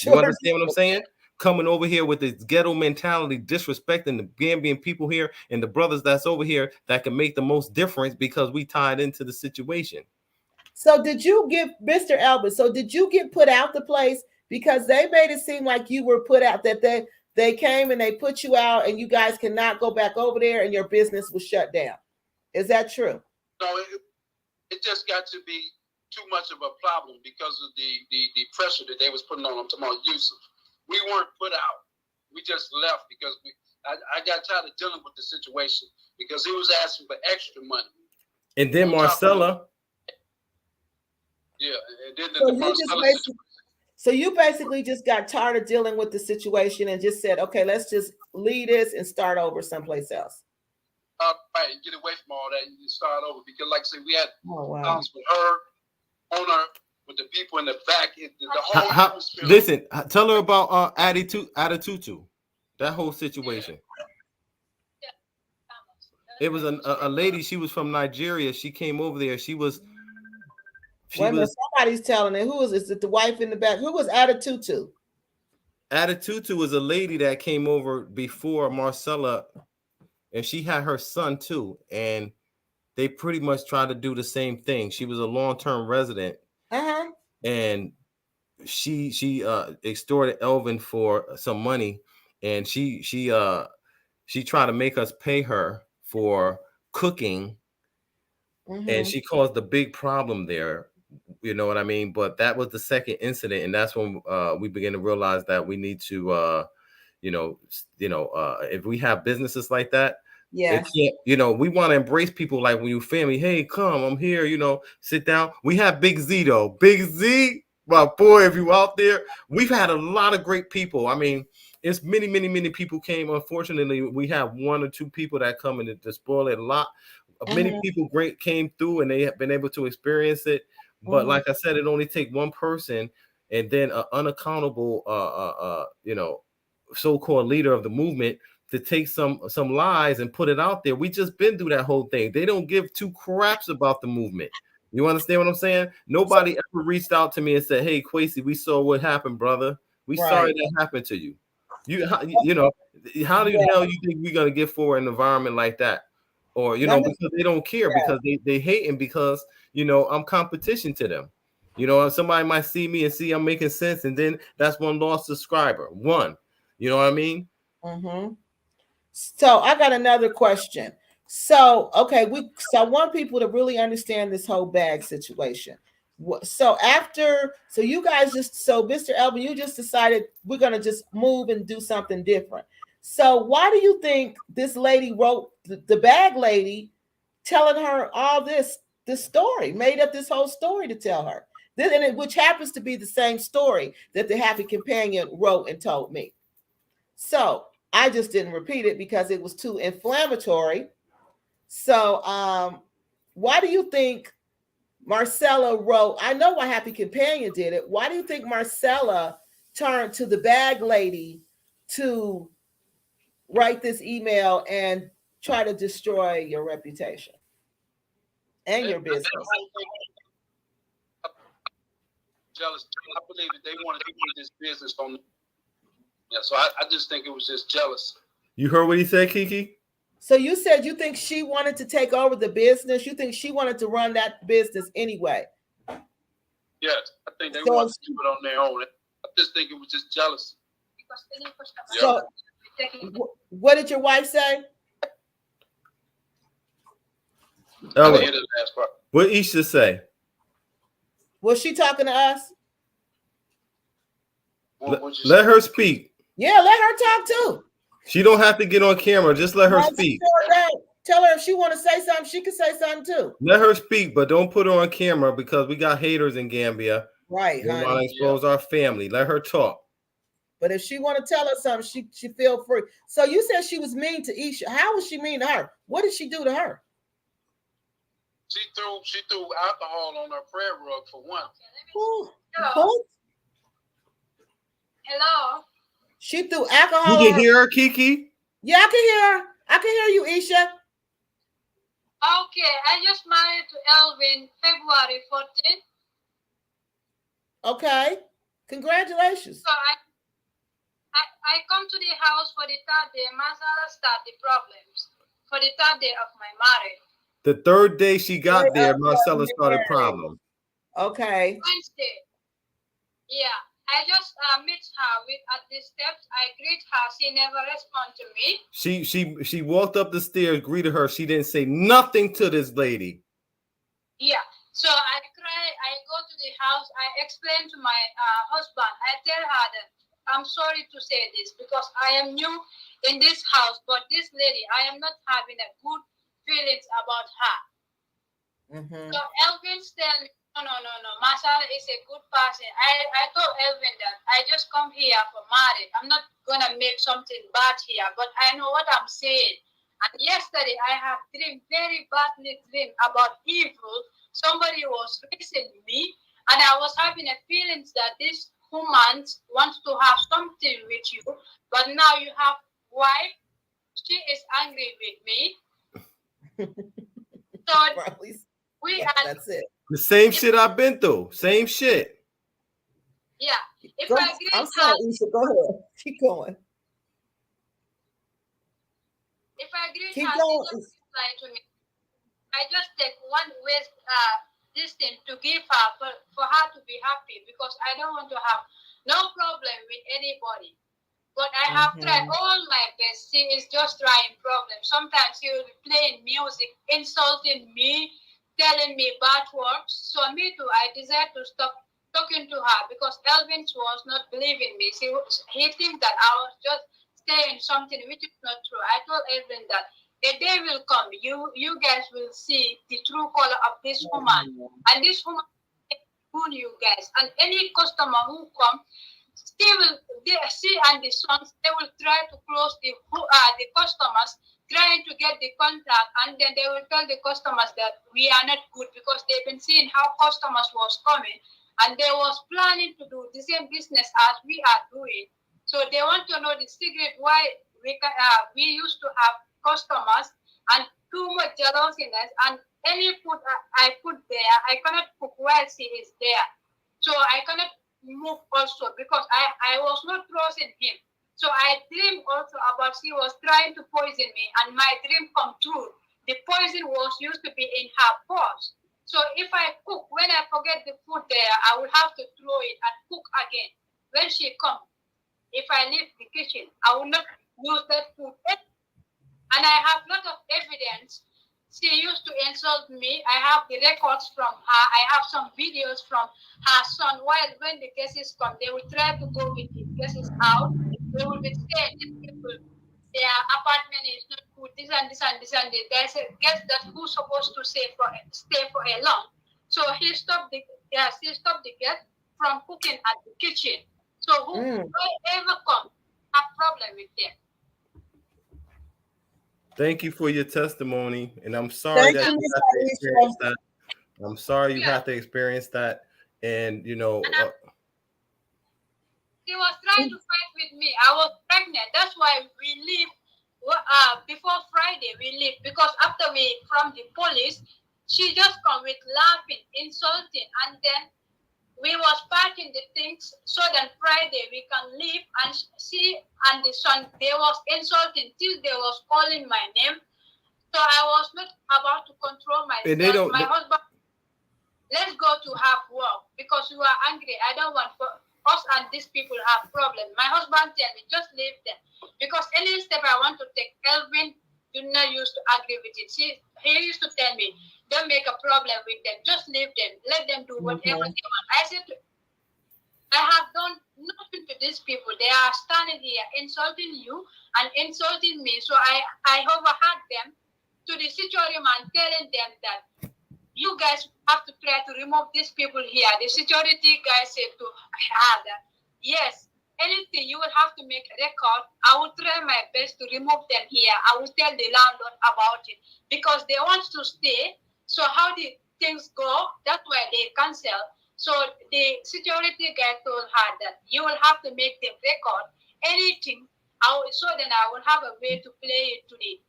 You understand what I'm saying? Coming over here with this ghetto mentality, disrespecting the Gambian people here and the brothers that's over here that can make the most difference because we tied into the situation. So did you get Mr. Albert? So did you get put out the place because they made it seem like you were put out, that they came and they put you out and you guys cannot go back over there and your business was shut down? Is that true? No, it just got to be too much of a problem because of the pressure that they was putting on them. Tomorrow, Yusuf, we weren't put out. We just left because I got tired of dealing with the situation because he was asking for extra money. And then Marcella. Yeah, and then so you basically just got tired of dealing with the situation and just said, okay, let's just leave this and start over someplace else. Right, get away from all that and start over because, like I said, we had problems with her, owner, with the people in the back. The whole listen, tell her about Attitude, that whole situation. It was a lady. She was from Nigeria. She came over there. Somebody's telling it. Who is it? The wife in the back? Who was Attitude? Attitude was a lady that came over before Marcella, and she had her son too. And they pretty much tried to do the same thing. She was a long-term resident, and she extorted Elvin for some money, and she tried to make us pay her for cooking, and she caused a big problem there. You know what I mean? But that was the second incident, and that's when we began to realize that we need to, if we have businesses like that, we want to embrace people like when you family. Hey, come, I'm here. Sit down. We have Big Z though. Big Z, my boy. If you out there, we've had a lot of great people. I mean, it's many people came. Unfortunately, we have 1 or 2 people that come and to spoil it a lot. Many people came through and they have been able to experience it. But like I said, it only takes one person and then an unaccountable, so-called leader of the movement to take some lies and put it out there. We just been through that whole thing. They don't give 2 craps about the movement. You understand what I'm saying? Nobody ever reached out to me and said, "Hey, Kwesi, we saw what happened, brother. We sorry that happened to you." How the hell you think we're gonna get forward in an environment like that? Or because they don't care, because they hating because I'm competition to them. Somebody might see me and see I'm making sense, and then that's one lost subscriber. One. You know what I mean? So I got another question. So okay, I want people to really understand this whole bag situation. So you guys Mr. Elvin, you just decided we're gonna just move and do something different. So why do you think this lady wrote the bag lady telling her all this story, made up this whole story to tell her, which happens to be the same story that the Happy Companion wrote and told me. So I just didn't repeat it because it was too inflammatory. So why do you think Marcella wrote? I know why Happy Companion did it. Why do you think Marcella turned to the bag lady to write this email and try to destroy your reputation and your business? Jealous. I believe that they wanted to get this business from. Yeah, so I just think it was just jealous. You heard what he said, Kiki? So you said you think she wanted to take over the business? You think she wanted to run that business anyway? Yes, I think they wanted to do it on their own. I just think it was just jealous. So, what did your wife say? What Isha say? Was she talking to us? Let her speak. Yeah, let her talk too. She don't have to get on camera. Just let her speak. Tell her if she want to say something, she can say something too. Let her speak, but don't put her on camera because we got haters in Gambia. Right, They want to expose our family. Let her talk. But if she want to tell us something, she feel free. So you said she was mean to Isha. How was she mean to her? What did she do to her? She threw alcohol on her prayer rug for one. Hello. Hello. She threw alcohol. You can hear her, Kiki? Yeah, I can hear her. I can hear you, Isha. Okay, I just married to Elvin February 14th. Okay. Congratulations. So I come to the house for the third day. Masala start the problems for the third day of my marriage. The third day she got there, Marcella started problems. Okay. Wednesday. Yeah. I just meet her at the steps. I greet her. She never respond to me. She walked up the stairs, greeted her. She didn't say nothing to this lady. Yeah. So I cry. I go to the house. I explain to my husband. I tell her that I'm sorry to say this because I am new in this house, but this lady, I am not having a good feelings about her. So Elvin tell me, no. Masala is a good person. I told Elvin that I just come here for marriage. I'm not gonna make something bad here, but I know what I'm saying. And yesterday I have very badly dream about evil. Somebody was facing me, and I was having a feeling that this woman wants to have something with you, but now you have wife. She is angry with me. So that's it. The same shit I've been through. Same shit. Yeah. I'm sorry, Isha. Go ahead. Keep going. If I agree, Keep going. To me, I just take one waste this thing to give her for her to be happy because I don't want to have no problem with anybody. But I have tried all my best. She is just trying problems. Sometimes she will be playing music, insulting me, telling me bad words. So me too, I decided to stop talking to her because Elvin was not believing me. He thinks that I was just saying something which is not true. I told Elvin that a day will come. You guys will see the true color of this woman. And this woman will ruin you guys. And any customer who comes, she and the sons, they will try to close the customers, trying to get the contract, and then they will tell the customers that we are not good because they've been seeing how customers was coming, and they was planning to do the same business as we are doing. So they want to know the secret why we used to have customers and too much jealousyness, and any food I put there, I cannot cook while she is there. So I cannot move also because I was not trusting him. So I dreamed also about she was trying to poison me, and my dream come true. The poison was used to be in her purse. So if I cook, when I forget the food there, I will have to throw it and cook again. When she comes, if I leave the kitchen, I will not use that food. And I have a lot of evidence. She used to insult me. I have the records from her. I have some videos from her son. When the cases come, they will try to go with the cases out. They will be saying these people, their apartment is not good, this and this and this and this. There's a guest that who's supposed to stay for a long. So she stopped the guest from cooking at the kitchen. So whoever come, have problem with them. Thank you for your testimony, and I'm sorry that you have to experience that. I'm sorry you have to experience that, and he was trying to fight with me. I was pregnant. That's why we leave before Friday. We leave because after we from the police, she just come with laughing, insulting, and then we was packing the things so that Friday we can leave, and she and the son, they was insulting till they was calling my name. So I was not about to control myself. My husband, let's go to have work because you are angry. I don't want us and these people have problem. My husband tell me, just leave them. Because any step I want to take, Elvin do not used to agree with it. He used to tell me, don't make a problem with them. Just leave them. Let them do whatever they want. I said, I have done nothing to these people. They are standing here insulting you and insulting me. So I overheard them to the security man telling them that you guys have to try to remove these people here. The security guy said to her that, yes, anything you will have to make a record. I will try my best to remove them here. I will tell the landlord about it because they want to stay. So how the things go, that's why they cancel. So the security guy told her that you will have to make them record anything. So then I will have a way to play it to the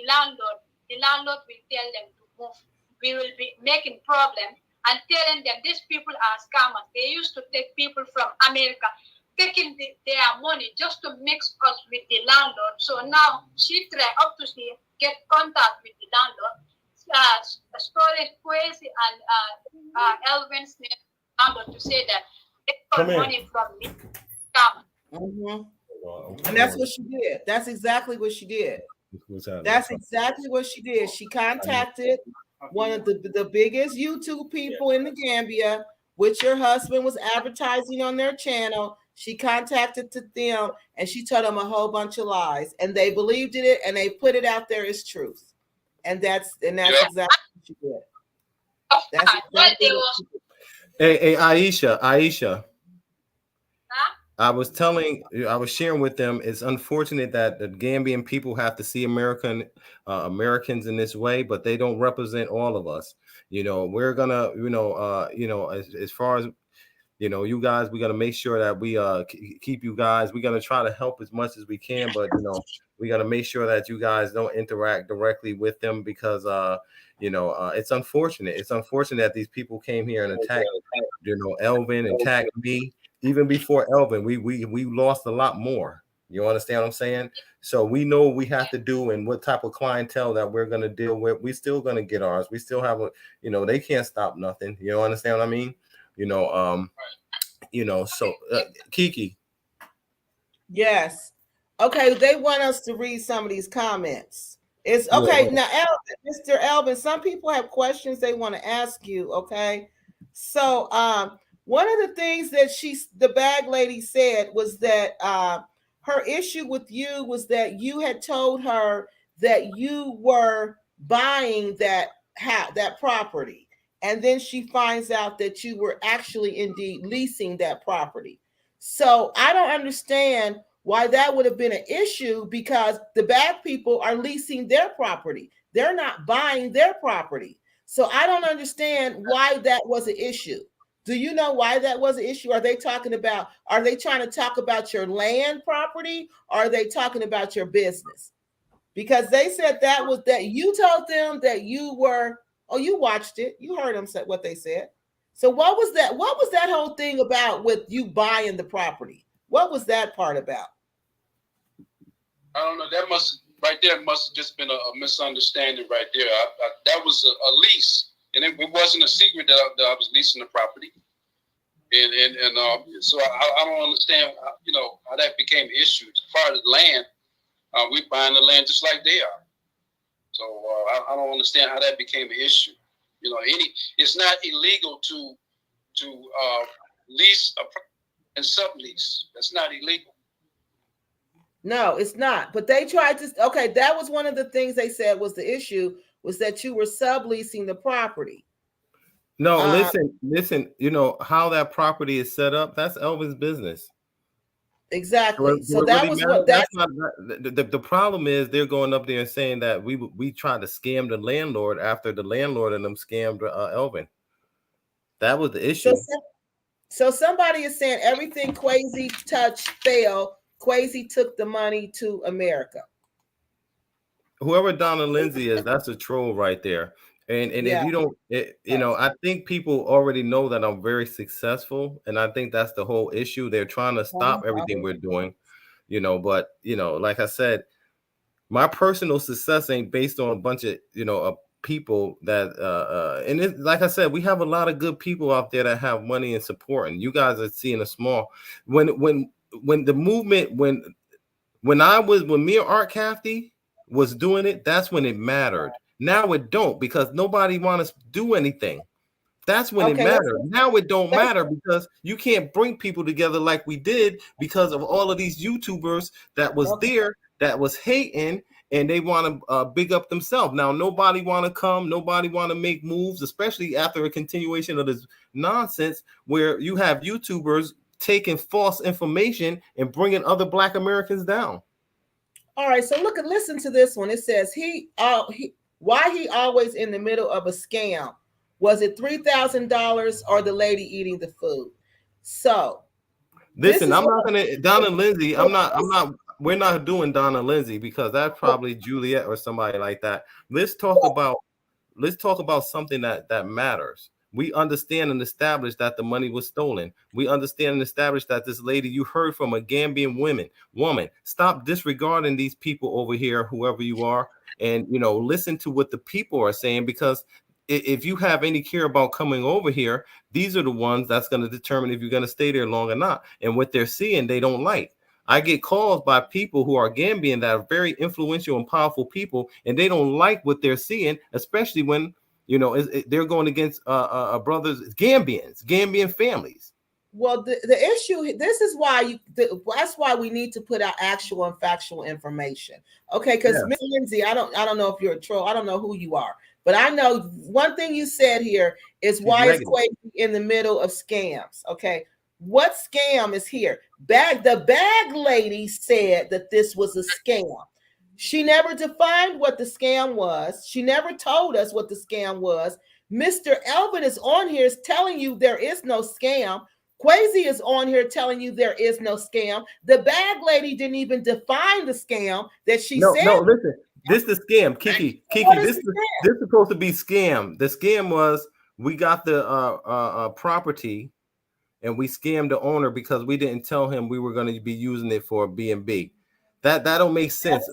landlord. The landlord will tell them to move. We will be making problem and telling them these people are scammers. They used to take people from America, taking their money just to mix us with the landlord. So now she tried up to see get contact with the landlord. Stolen Kwesi and ELVIN'S number to say that they got money from me. And that's what she did. That's exactly what she did. That's exactly what she did. She contacted one of the biggest YouTube people in the Gambia, which your husband was advertising on their channel. She contacted them and she told them a whole bunch of lies, and they believed it and they put it out there as truth. And that's exactly what she did. That's exactly what she did. Hey, Aisha. I was sharing with them. It's unfortunate that the Gambian people have to see Americans in this way, but they don't represent all of us. We're gonna, as far as you guys, we got to make sure that we keep you guys. We're gonna try to help as much as we can, but we got to make sure that you guys don't interact directly with them because it's unfortunate. It's unfortunate that these people came here and attacked, Elvin, attacked me. Even before Elvin, we lost a lot more. You understand what I'm saying? So we know what we have to do and what type of clientele that we're going to deal with. We still going to get ours. We still have they can't stop nothing. You understand what I mean? So Kiki. Yes. Okay, they want us to read some of these comments. It's okay. Now, Mr. Elvin, some people have questions they want to ask you. Okay. So one of the things that the bag lady said was that her issue with you was that you had told her that you were buying that property. And then she finds out that you were actually indeed leasing that property. So I don't understand why that would have been an issue because the bad people are leasing their property. They're not buying their property. So I don't understand why that was an issue. Do you know why that was an issue? Are they trying to talk about your land property? Or are they talking about your business? Because they said that you told them that you were, you watched it. You heard them say what they said. So what was that? What was that whole thing about with you buying the property? What was that part about? I don't know. That must have just been a misunderstanding right there. That was a lease, and it wasn't a secret that I was leasing the property. And so I don't understand, how that became an issue. As far as land, we're buying the land just like they are. So I don't understand how that became an issue. It's not illegal to lease and sublease. That's not illegal. No, it's not. But they tried to. Okay, that was one of the things they said was the issue was that you were subleasing the property. No, listen. How that property is set up. That's Elvin's business. Exactly. So that was what that's not the problem is. They're going up there and saying that we tried to scam the landlord after the landlord and them scammed Elvin. That was the issue. So somebody is saying everything Kwesi touched failed. Kwesi took the money to America. Whoever Donna Lindsay is, that's a troll right there. And if you don't, I think people already know that I'm very successful, and I think that's the whole issue. They're trying to stop everything we're doing, But like I said, my personal success ain't based on a bunch of people that and it, like I said, we have a lot of good people out there that have money and support, and you guys are seeing a small when the movement when me and Art Cafty was doing it, that's when it mattered. Now it don't, because nobody want to do anything. That's when it Okay, mattered. Now it don't matter, because you can't bring people together like we did because of all of these YouTubers that was there that was hating, and they want to big up themselves. Now nobody want to come, nobody want to make moves, especially after a continuation of this nonsense where you have YouTubers taking false information and bringing other Black Americans down. All right, so listen to this one. It says why he always in the middle of a scam. Was it $3,000 or the lady eating the food? So listen, I'm not gonna Donna Lindsay. We're not doing Donna Lindsay, because that's probably Juliet or somebody like that. Let's talk about something that matters. We understand and establish that the money was stolen. We understand and establish that this lady, you heard from a Gambian woman. Stop disregarding these people over here, whoever you are, and listen to what the people are saying, because if you have any care about coming over here, these are the ones that's going to determine if you're going to stay there long or not. And what they're seeing, they don't like. I get calls by people who are Gambian that are very influential and powerful people, and they don't like what they're seeing, especially when they're going against brothers, Gambian families. Well, the issue, this is why that's why we need to put out actual and factual information. Okay, because Miss Lindsay, I don't know if you're a troll. I don't know who you are, but I know one thing you said here is why is Kwesi in the middle of scams? Okay, what scam is here? The bag lady said that this was a scam. She never defined what the scam was. She never told us what the scam was. Mr. Elvin is on here is telling you there is no scam. Kwesi is on here telling you there is no scam. The bag lady didn't even define the scam that she said. No, listen. This is the scam, Kiki. This is supposed to be scam. The scam was we got the property and we scammed the owner because we didn't tell him we were going to be using it for BNB. That don't make sense.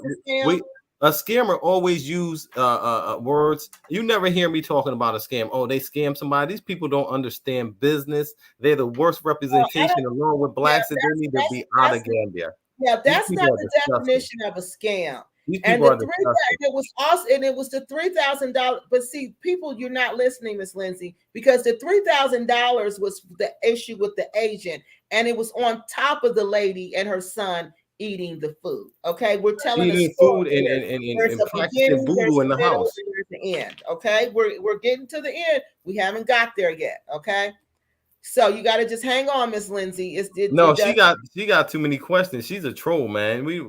A scammer always use words. You never hear me talking about a scam. Oh, they scam somebody. These people don't understand business. They're the worst representation, along with blacks, that they need to be out of Gambia. Yeah, that's not the definition of a scam. And it was also, and it was the $3,000. But see, people, you're not listening, Miss Lindsay, because the $3,000 was the issue with the agent, and it was on top of the lady and her son eating the food. Okay, we're telling eating food and practicing voodoo in the house. There's the end. Okay, we're getting to the end. We haven't got there yet. Okay, so you got to just hang on, Miss Lindsay. She got too many questions. She's a troll, man. She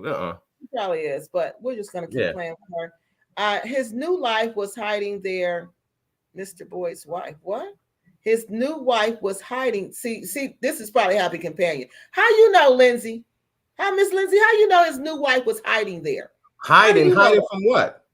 probably is, but we're just gonna keep playing with her. His new life was hiding there. Mr. Boyd's wife. What? His new wife was hiding. See, this is probably Happy Companion. How you know, Lindsay? Miss Lindsay, how you know his new wife was hiding there? Hiding from what?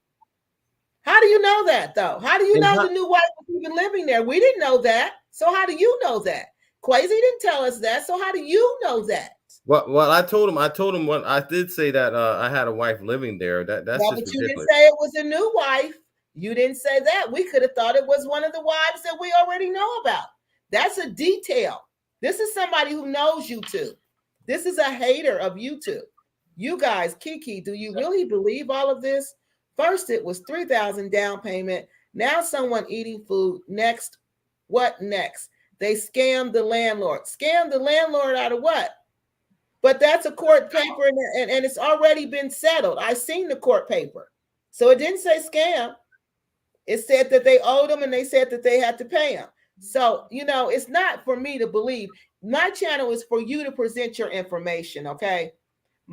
How do you know that, though? How do you know the new wife was even living there? We didn't know that. So how do you know that? Kwesi didn't tell us that. So how do you know that? Well, I told him what I did say, that I had a wife living there. That's just but ridiculous. You didn't say it was a new wife. You didn't say that. We could have thought it was one of the wives that we already know about. That's a detail. This is somebody who knows YouTube. This is a hater of YouTube. You guys, Kiki, do you really believe all of this? First, it was $3,000 down payment. Now someone eating food. Next, what next? They scammed the landlord. Scammed the landlord out of what? But that's a court paper, and it's already been settled. I seen the court paper. So it didn't say scam. It said that they owed them, and they said that they had to pay them. So, it's not for me to believe. My channel is for you to present your information, okay?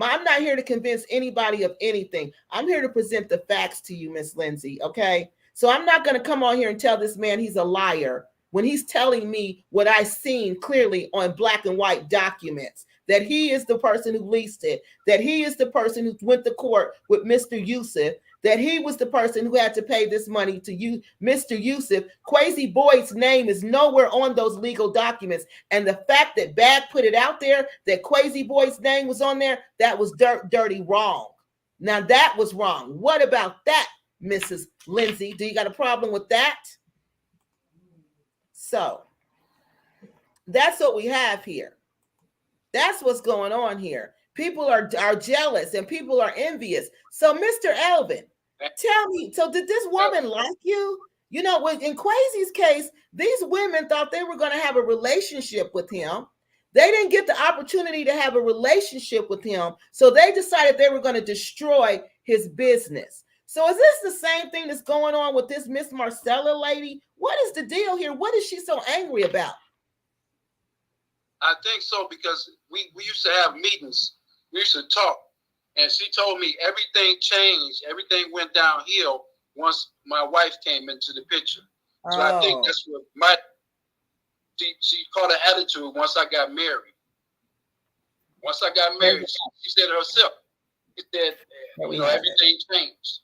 I'm not here to convince anybody of anything. I'm here to present the facts to you, Miss Lindsay, okay? So I'm not going to come on here and tell this man he's a liar when he's telling me what I've seen clearly on black and white documents, that he is the person who leased it, that he is the person who went to court with Mr. Yusuf, that he was the person who had to pay this money to you, Mr. Yusuf. Kwesi Boyd's name is nowhere on those legal documents. And the fact that Bag put it out there, that Kwesi Boyd's name was on there, that was dirty wrong. Now that was wrong. What about that, Mrs. Lindsay? Do you got a problem with that? So that's what we have here. That's what's going on here. People are jealous and people are envious. So, Mr. Elvin, Tell me, so did this woman like you? You know, in Kwesi's case, these women thought they were going to have a relationship with him. They didn't get the opportunity to have a relationship with him, so they decided they were going to destroy his business. So is this the same thing that's going on with this Miss Marcella lady? What is the deal here? What is she so angry about? I think so, because we used to have meetings. We used to talk. And she told me everything changed. Everything went downhill once my wife came into the picture. So I think that's what she caught an attitude once I got married. Once I got married, she said herself, she said, everything changed.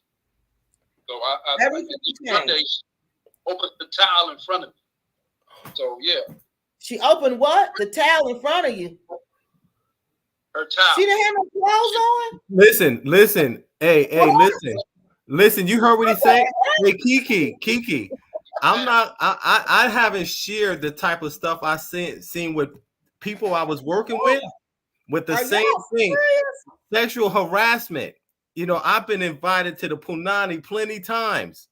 So I one day she opened the towel in front of me. So yeah. She opened what? The towel in front of you. Her towel. She didn't have no clothes on? Listen. Hey, listen. You heard what he said? Hey, Kiki. I haven't shared the type of stuff I seen with people I was working with the same thing. Sexual harassment. You know, I've been invited to the Punani plenty times.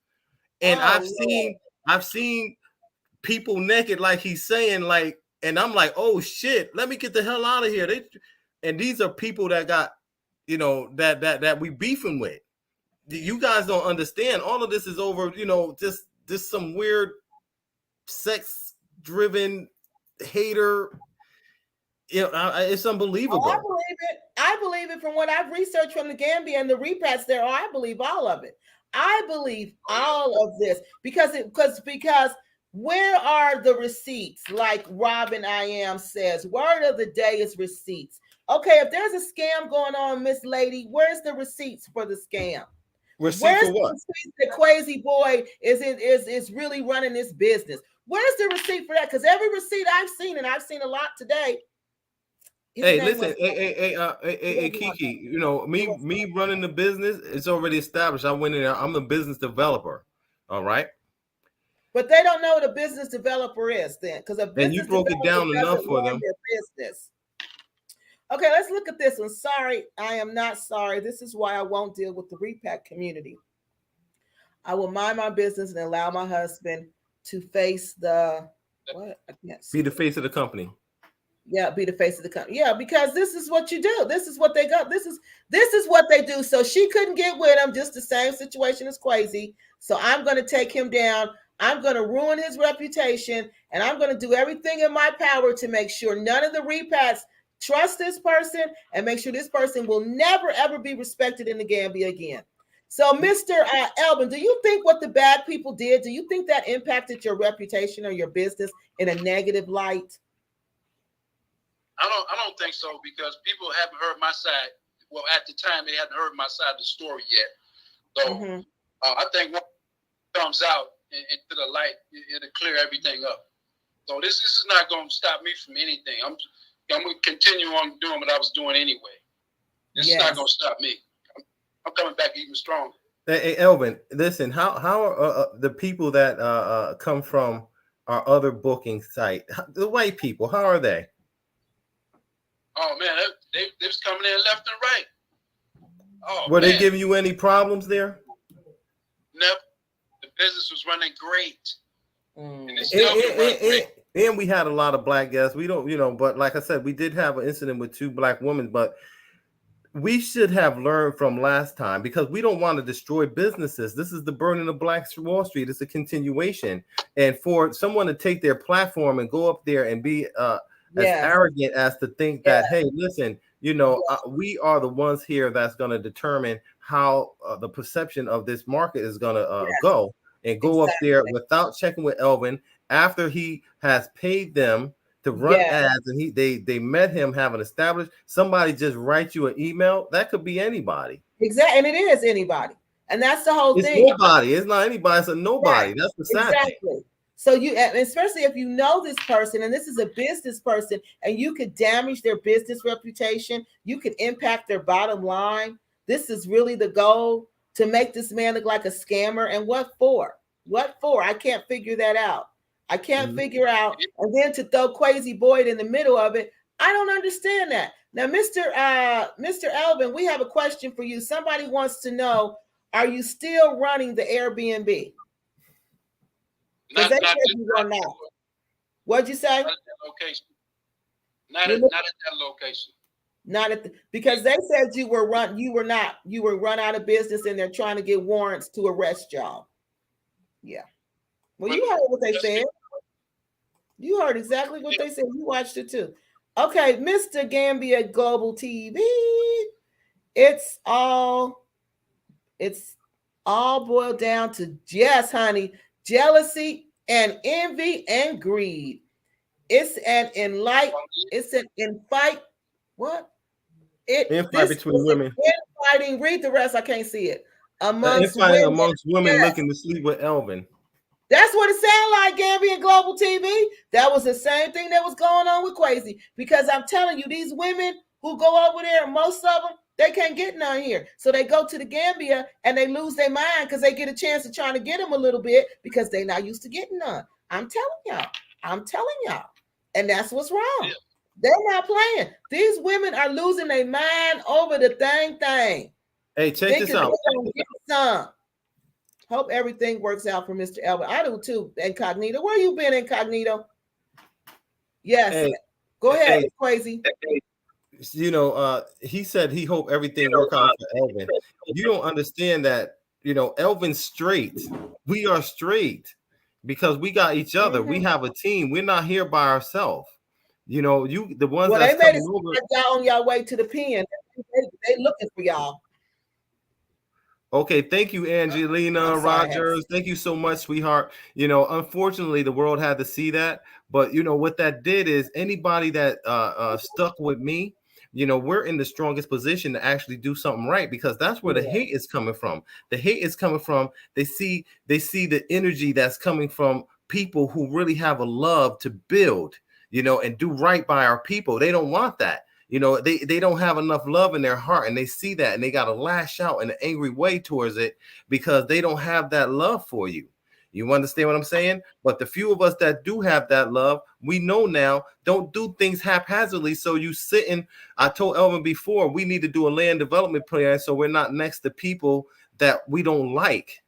And I've seen people naked, like he's saying, like, and I'm like, oh shit, let me get the hell out of here. And these are people that got, you know, that we beefing with. You guys don't understand. All of this is over, you know, just some weird sex driven hater. You know, it's unbelievable. Oh, I believe it from what I've researched from the Gambia and the repats there. I believe all of it. I believe all of this because where are the receipts? Like Robin I Am says, word of the day is receipts. Okay, if there's a scam going on, Miss Lady, where's the receipts for the scam? Where's for what? The Kwesi boy is really running this business? Where's the receipt for that? Because every receipt I've seen, and I've seen a lot today. Hey, listen, hey, Kiki, you know, me running the business, it's already established. I went in there, I'm a business developer. All right. But they don't know what a business developer is then, because a business and you broke it down enough for them. Business. Okay, let's look at this one. Sorry, I am not sorry. This is why I won't deal with the repack community. I will mind my business and allow my husband to face the what? I can't see. Be the face of the company. Yeah, be the face of the company. Yeah, because this is what you do. This is what they got. This is what they do. So she couldn't get with him. Just the same situation as Kwesi. So I'm going to take him down. I'm going to ruin his reputation, and I'm going to do everything in my power to make sure none of the repats trust this person and make sure this person will never, ever be respected in the Gambia again. So, Mr. Elvin, do you think what the bad people did, do you think that impacted your reputation or your business in a negative light? I don't think so, because people haven't heard my side. Well, at the time, they hadn't heard my side of the story yet. So I think when it comes out into the light, it'll clear everything up. So this is not going to stop me from anything. I'm going to continue on doing what I was doing anyway. This is not going to stop me. I'm coming back even stronger. Hey, Elvin, listen, how are the people that come from our other booking site, the white people, how are they? Oh, man, they was coming in left and right. Oh, were they giving you any problems there? Never. The business was running great. And it still run great. And we had a lot of black guests. We don't, you know, but like I said, we did have an incident with 2 black women, but we should have learned from last time, because we don't want to destroy businesses. This is the burning of Black Wall Street. It's a continuation. And for someone to take their platform and go up there and be as arrogant as to think that, hey, listen, you know, we are the ones here that's going to determine how the perception of this market is going to go, and go up there without checking with Elvin after he has paid them to run ads, and they met him having established. Somebody just write you an email. That could be anybody. Exactly, and it is anybody, and that's the whole thing. It's nobody. It's not anybody. It's a nobody. Right. That's the sad thing. So you, especially if you know this person, and this is a business person, and you could damage their business reputation, you could impact their bottom line. This is really the goal, to make this man look like a scammer. And what for? What for? I can't figure that out. I can't figure out. And then to throw Kwesi Boyd in the middle of it, I don't understand that. Now, Mr. Elvin, we have a question for you. Somebody wants to know, are you still running the Airbnb? Because they said you were not. What'd you say? Not at that location. Not at that location. Not at the, because they said you were run out of business and they're trying to get warrants to arrest y'all. Yeah. Well, you heard what they said. You heard exactly what they said. You watched it too. Okay, Mr. Gambia Global TV. It's all boiled down to, yes, honey, jealousy and envy and greed. It's an infight. What? Infight between women. Infighting. Read the rest. I can't see it. Amongst women looking to sleep with Elvin. That's what it sounded like, Gambian Global TV. That was the same thing that was going on with Kwesi. Because I'm telling you, these women who go over there, most of them, they can't get none here. So they go to the Gambia and they lose their mind because they get a chance of trying to get them a little bit because they're not used to getting none. I'm telling y'all. And that's what's wrong. Yeah. They're not playing. These women are losing their mind over the thing. Hey, check this out. Hope everything works out for Mr. Elvin. I do too, Incognito. Where you been, Incognito? Yes. Hey, go ahead, it's crazy. You know, he said he hope everything works out for Elvin. You don't understand that, you know, Elvin's straight. We are straight because we got each other. We have a team. We're not here by ourselves. You know, the ones that's they made it over, y'all on y'all way to the pen. They looking for y'all. Okay, thank you, Angelina Rogers. Thank you so much, sweetheart. You know, unfortunately, the world had to see that. But, you know, what that did is anybody that stuck with me, you know, we're in the strongest position to actually do something right because that's where the hate is coming from. The hate is coming from, they see the energy that's coming from people who really have a love to build, you know, and do right by our people. They don't want that. You know, they don't have enough love in their heart and they see that and they got to lash out in an angry way towards it because they don't have that love for you. You understand what I'm saying? But the few of us that do have that love, we know now, don't do things haphazardly. So you sitting, I told Elvin before, we need to do a land development plan so we're not next to people that we don't like.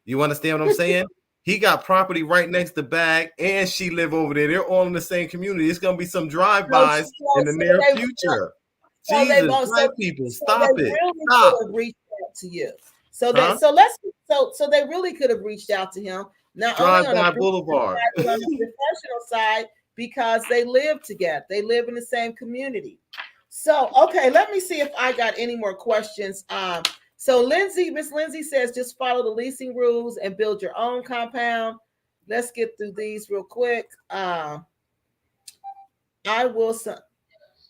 You understand what I'm saying? He got property right next to Bag, and she live over there. They're all in the same community. It's gonna be some drive-bys in the near future. Jesus, white people, stop it! Really Stop. Reached out to you. So they really could have reached out to him. Not only on a Boulevard, but on the professional side, because they live together. They live in the same community. So okay, let me see if I got any more questions. So Miss Lindsay says, just follow the leasing rules and build your own compound. Let's get through these real quick. I will.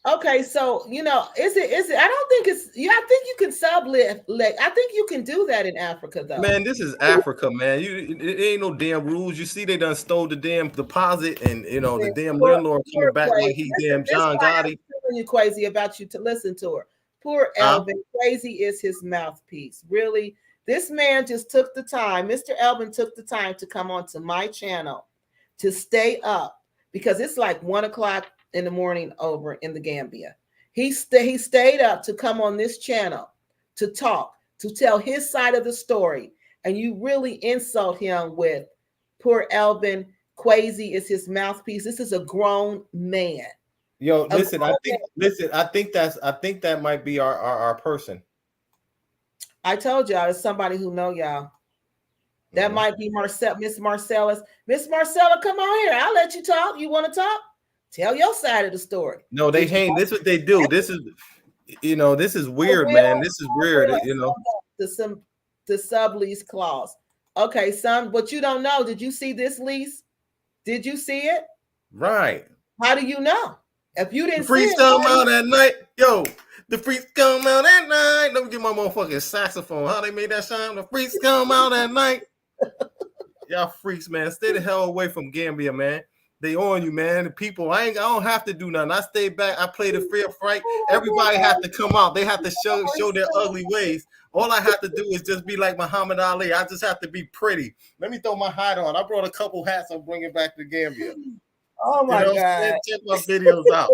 Okay, so you know, is it? I don't think it's. Yeah, I think you can sublet. I think you can do that in Africa, though. Man, this is Africa, man. It ain't no damn rules. You see, they done stole the damn deposit, and you know the damn landlord coming back like he damn John Gotti. You crazy about you to listen to her. Poor Elvin. Kwesi is his mouthpiece. Really, this man just took the time. Mr. Elvin took the time to come onto my channel to stay up because it's like 1 o'clock in the morning over in the Gambia. He stayed up to come on this channel to talk, to tell his side of the story. And you really insult him with poor Elvin. Kwesi is his mouthpiece. This is a grown man. Yo, listen, I think that might be our person. I told y'all it's somebody who know y'all. That might be Miss Marcellus. Miss Marcella, come on here. I'll let you talk. You want to talk? Tell your side of the story. No, they hang. This is what they do. This is, you know, this is weird, man. This is weird, you know. The sublease clause. Okay, son, but you don't know. Did you see this lease? Did you see it? Right. How do you know? If you didn't the freaks see come out at night, yo. The freaks come out at night. Let me get my motherfucking saxophone. How they made that sound? The freaks come out at night. Y'all freaks, man. Stay the hell away from Gambia, man. They on you, man. The people, I don't have to do nothing. I stay back. I play the fair fight. Everybody have to come out. They have to show their ugly ways. All I have to do is just be like Muhammad Ali. I just have to be pretty. Let me throw my hat on. I brought a couple hats. I'm bringing back to Gambia. Oh my God. Check my videos out.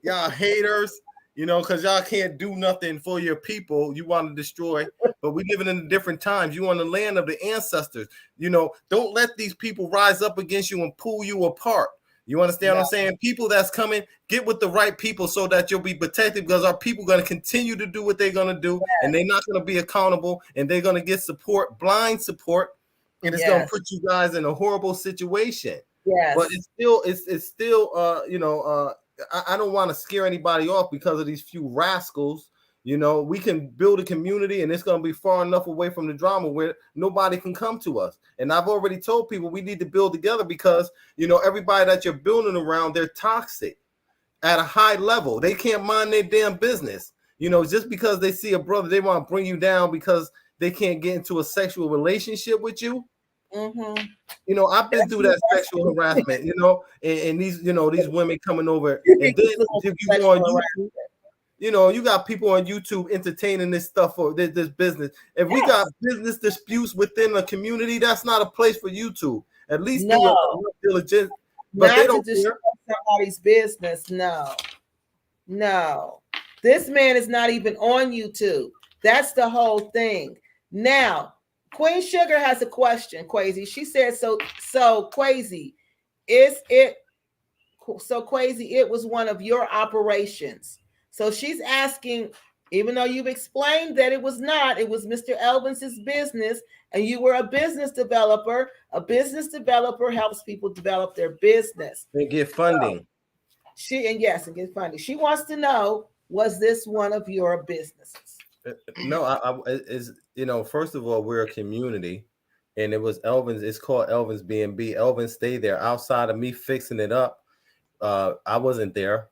Y'all haters. you know, because y'all can't do nothing for your people. You want to destroy, but we living in different times. You on the land of the ancestors. You know, don't let these people rise up against you and pull you apart. You understand what I'm saying? People that's coming, get with the right people so that you'll be protected, because our people going to continue to do what they're going to do, and they're not going to be accountable, and they're going to get support, blind support, and it's going to put you guys in a horrible situation. But it's still, you know, I don't want to scare anybody off because of these few rascals. You know, we can build a community, and it's going to be far enough away from the drama where nobody can come to us. And I've already told people we need to build together, because, you know, everybody that you're building around, they're toxic at a high level. They can't mind their damn business. You know, just because they see a brother, they want to bring you down because they can't get into a sexual relationship with you. You know, I've been through that sexual harassment, you know, and these, you know, these women coming over, and then if you go on YouTube, you know, you got people on YouTube entertaining this stuff for this business. If we got business disputes within a community, that's not a place for YouTube. At least do a diligence, but not they don't to destroy somebody's business. No, this man is not even on YouTube. That's the whole thing. Now, Queen Sugar has a question, Kwesi. She said, so Kwesi, Kwesi, it was one of your operations. So she's asking, even though you've explained that it was not, it was Mr. Elvin's business, and you were a business developer. A business developer helps people develop their business. They get funding. So and get funding. She wants to know, was this one of your businesses? No, is, you know, first of all, we're a community, and it was Elvin's. It's called Elvin's BNB. Elvin stayed there. Outside of me fixing it up, I wasn't there.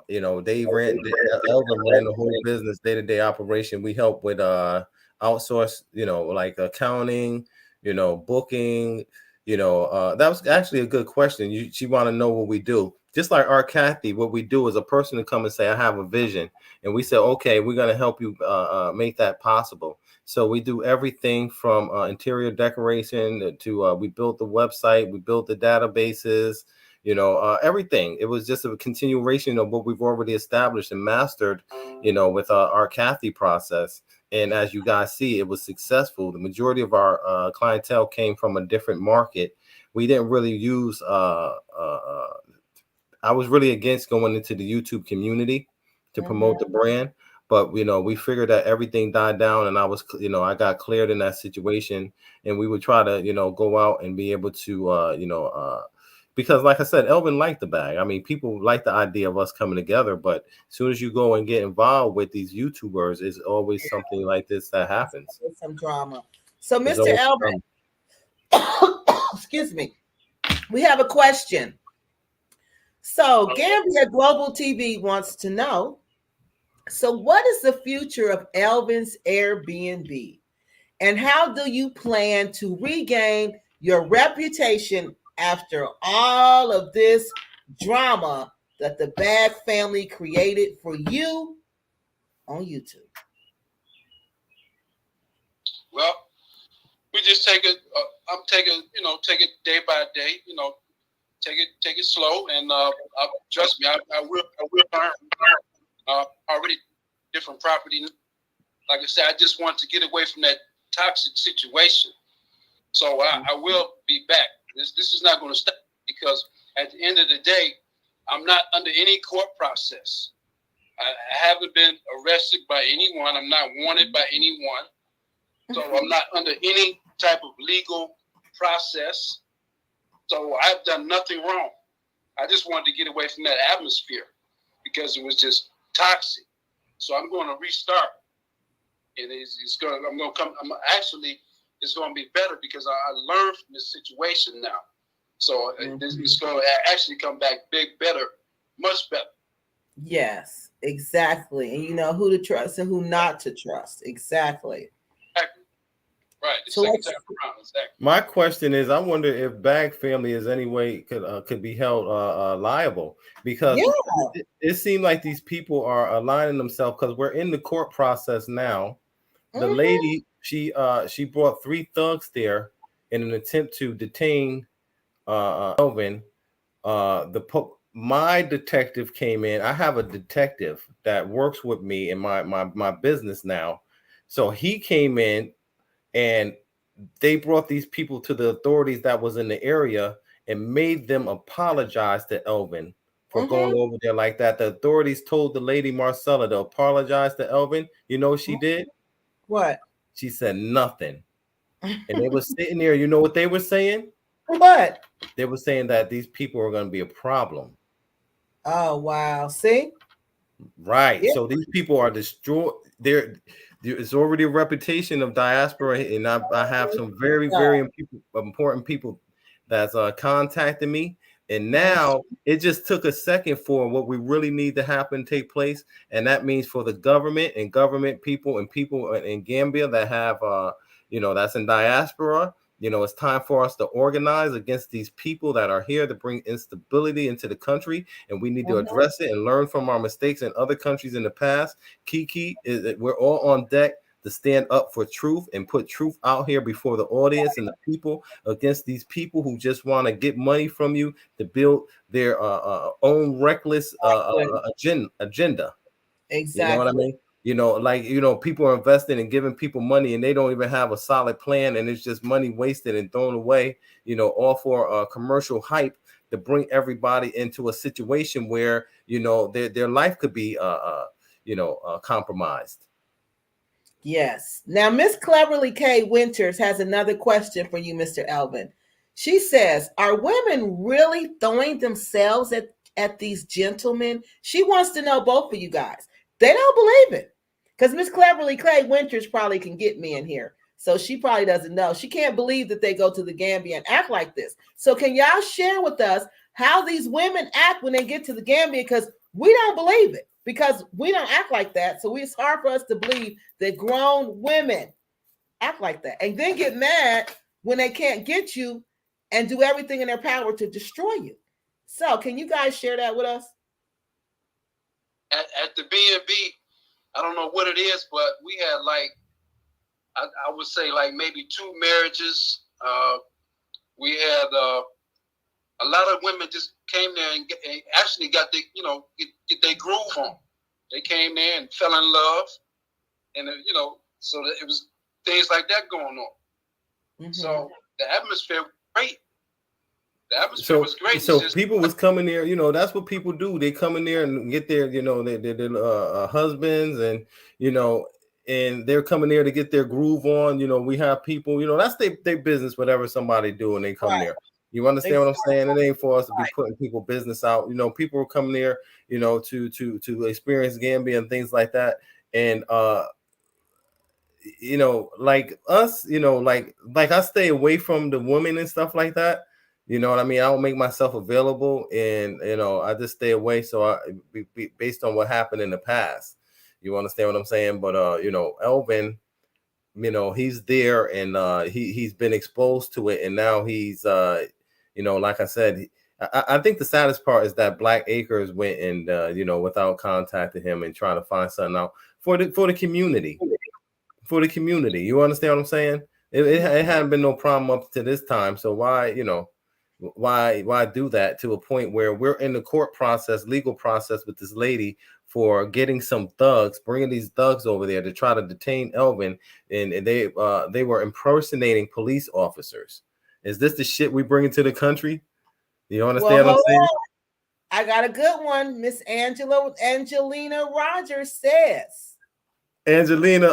You know, Elvin ran the whole business, day-to-day operation. We help with outsource, you know, like accounting, you know, booking. You know, that was actually a good question. She want to know what we do. Just like our Kathy, what we do is a person to come and say, I have a vision. And we say, okay, we're going to help you make that possible. So we do everything from interior decoration to we built the website, we built the databases, you know, everything. It was just a continuation of what we've already established and mastered, you know, with our Kathy process. And as you guys see, it was successful. The majority of our clientele came from a different market. We didn't really use I was really against going into the YouTube community to promote the brand, but, you know, we figured that everything died down, and I was, you know, I got cleared in that situation, and we would try to, you know, go out and be able to, you know, because like I said, Elvin liked the bag. I mean, people like the idea of us coming together, but as soon as you go and get involved with these YouTubers, it's always something like this that happens. Some drama. So, Mr. Elvin, excuse me, we have a question. So Gambia Global TV wants to know, so what is the future of Elvin's Airbnb, and how do you plan to regain your reputation after all of this drama that the Bag family created for you on YouTube? Well, we just take it, take it day by day, you know, take it slow, and trust me, I will learn. Already different property. Like I said, I just want to get away from that toxic situation. So I will be back. This is not going to stop, because at the end of the day, I'm not under any court process. I haven't been arrested by anyone. I'm not wanted by anyone. So I'm not under any type of legal process. So I've done nothing wrong. I just wanted to get away from that atmosphere because it was just toxic. So I'm going to restart, and it's going to be better because I learned from this situation now. So it's going to actually come back better, much better. Yes, exactly. And you know who to trust and who not to trust. Exactly. Right. So exactly. My question is, I wonder if Bag family is any way could be held liable, because it seemed like these people are aligning themselves, because we're in the court process now. The lady, she brought 3 thugs there in an attempt to detain Elvin. my detective came in. I have a detective that works with me in my business now. So he came in and they brought these people to the authorities that was in the area and made them apologize to Elvin for going over there like that. The authorities told the lady Marcella to apologize to Elvin. You know what she did? What? She said nothing. And they were sitting there. You know what they were saying? What? They were saying that these people are going to be a problem. Oh, wow. See? Right. Yeah. So these people are destroyed. It's already a reputation of diaspora, and I have some very, very important people that's contacting me. And now it just took a second for what we really need to happen take place, and that means for the government and government people and people in Gambia that have that's in diaspora. It's time for us to organize against these people that are here to bring instability into the country, and we need to address it and learn from our mistakes in other countries in the past. Kiki, is that we're all on deck to stand up for truth and put truth out here before the audience and the people against these people who just want to get money from you to build their own reckless agenda. Exactly. You know what I mean? People are investing and giving people money and they don't even have a solid plan, and it's just money wasted and thrown away, all for commercial hype to bring everybody into a situation where, their life could be, compromised. Yes. Now, Miss Cleverly K. Winters has another question for you, Mr. Elvin. She says, are women really throwing themselves at these gentlemen? She wants to know both of you guys. They don't believe it. Because Miss Cleverly K. Winters probably can get me in here. So she probably doesn't know. She can't believe that they go to the Gambia and act like this. So can y'all share with us how these women act when they get to the Gambia? Because we don't believe it. Because we don't act like that. So it's hard for us to believe that grown women act like that and then get mad when they can't get you and do everything in their power to destroy you. So can you guys share that with us? At the BNB, I don't know what it is, but we had I would say maybe 2 marriages. We had a lot of women just came there and actually got get their groove on. They came there and fell in love, and so that it was things like that going on. So the atmosphere was great. The atmosphere was great. So people was coming there, that's what people do. They come in there and get their, their husbands, and and they're coming there to get their groove on. We have people, that's their business, whatever somebody do, and they come there. You understand what I'm saying? It ain't for us to be putting people business out. People are coming there, to experience Gambia and things like that. And like us, like I stay away from the women and stuff like that. You know what I mean? I don't make myself available, and I just stay away. So based on what happened in the past, you understand what I'm saying? But Elvin, he's there, and he's been exposed to it, and now he's like I said, I think the saddest part is that Black Acres went and without contacting him and trying to find something out for the community. For the community, you understand what I'm saying? It hadn't been no problem up to this time, so why do that to a point where we're in the court process, legal process with this lady for getting some thugs, bringing these thugs over there to try to detain Elvin, and they were impersonating police officers. Is this the shit we bring into the country? You understand what I'm saying? I got a good one. Miss Angelina Rogers says. Angelina,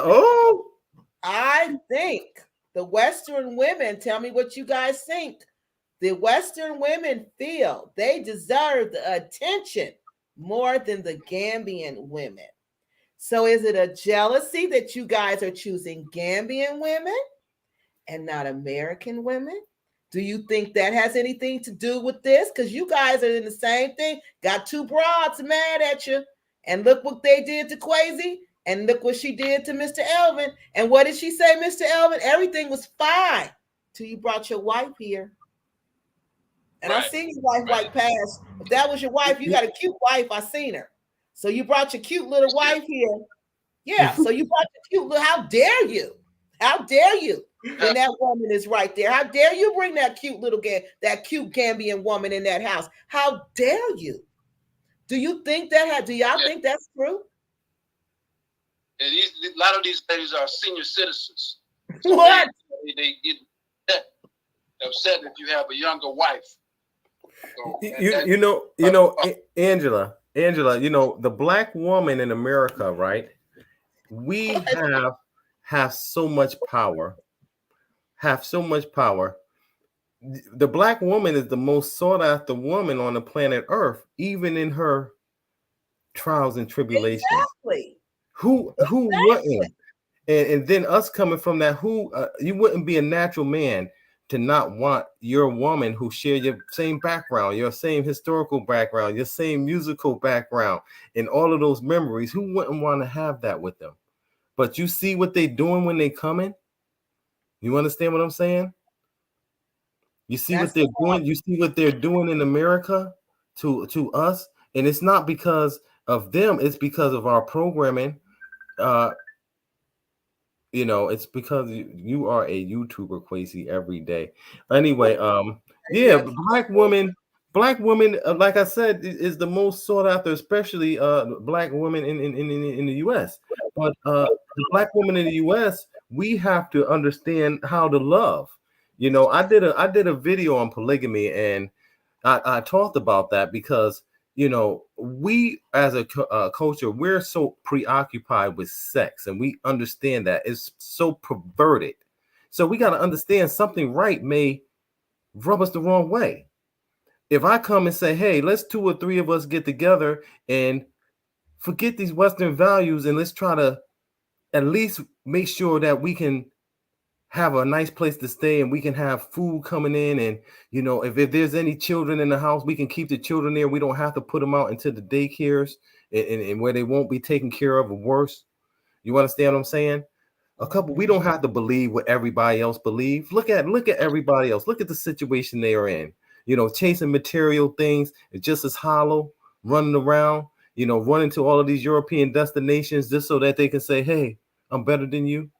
I think the Western women, tell me what you guys think. The Western women feel they deserve the attention more than the Gambian women. So is it a jealousy that you guys are choosing Gambian women and not American women? Do you think that has anything to do with this? Because you guys are in the same thing. Got 2 broads mad at you. And look what they did to Kwesi. And look what she did to Mr. Elvin. And what did she say, Mr. Elvin? Everything was fine till you brought your wife here. And I seen your wife walk past. If that was your wife, you got a cute wife. I seen her. So you brought your cute little wife here. Yeah, so you brought your cute little, how dare you? How dare you? When that woman is right there. How dare you bring that cute little that cute Gambian woman in that house? How dare you? Do you think that? Do y'all think that's true? And a lot of these ladies are senior citizens. So What? They get upset if you have a younger wife. So you know, Angela, the black woman in America, right? We have so much power. Have so much power. The black woman is the most sought after woman on the planet Earth, even in her trials and tribulations. Exactly. Who wouldn't? And then us coming from that, you wouldn't be a natural man to not want your woman who share your same background, your same historical background, your same musical background, and all of those memories. Who wouldn't want to have that with them? But you see what they're doing when they come in? You understand what I'm saying? You see what they're doing? You see what they're doing in America to us? And it's not because of them, it's because of our programming. It's because you are a YouTuber, Kwesi, every day. Anyway, black women, like I said, is the most sought after, especially black women in the US. But the black woman in the US, we have to understand how to love. I did a video on polygamy, and I talked about that because we as a culture, we're so preoccupied with sex, and we understand that it's so perverted. So we got to understand something right may rub us the wrong way. If I come and say, hey, let's 2 or 3 of us get together and forget these Western values, and let's try to at least make sure that we can have a nice place to stay, and we can have food coming in, and if there's any children in the house, we can keep the children there. We don't have to put them out into the daycares and where they won't be taken care of, or worse. You understand what I'm saying? We don't have to believe what everybody else believes. Look at everybody else. Look at the situation they are in. Chasing material things, it's just as hollow, running around, running to all of these European destinations just so that they can say, hey, I'm better than you.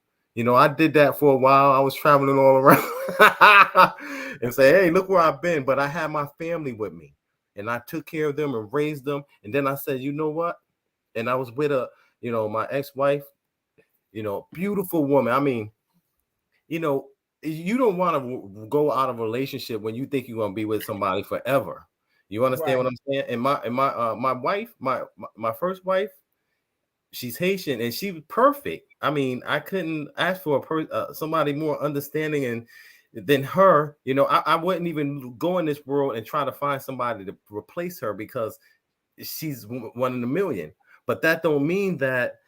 I did that for a while. I was traveling all around and say, hey, look where I've been. But I had my family with me, and I took care of them and raised them. And then I said, you know what? And I was with my ex-wife, beautiful woman. I mean, you don't want to go out of a relationship when you think you're going to be with somebody forever. You understand what I'm saying? And my wife, my first wife, she's Haitian, and she was perfect. I mean, I couldn't ask for somebody more understanding than her. I wouldn't even go in this world and try to find somebody to replace her, because she's one in a million. But that don't mean that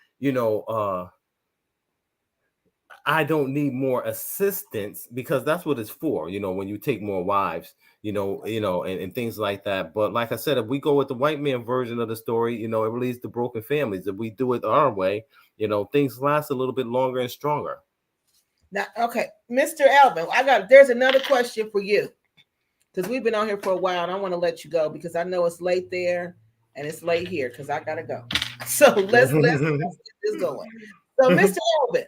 I don't need more assistance, because that's what it's for. When you take more wives, and things like that. But like I said, if we go with the white man version of the story, it leads to broken families. If we do it our way, things last a little bit longer and stronger. Now, okay, Mr. Elvin, there's another question for you, because we've been on here for a while, and I want to let you go because I know it's late there and it's late here because I gotta go. So let's get this going. So, Mr. Elvin,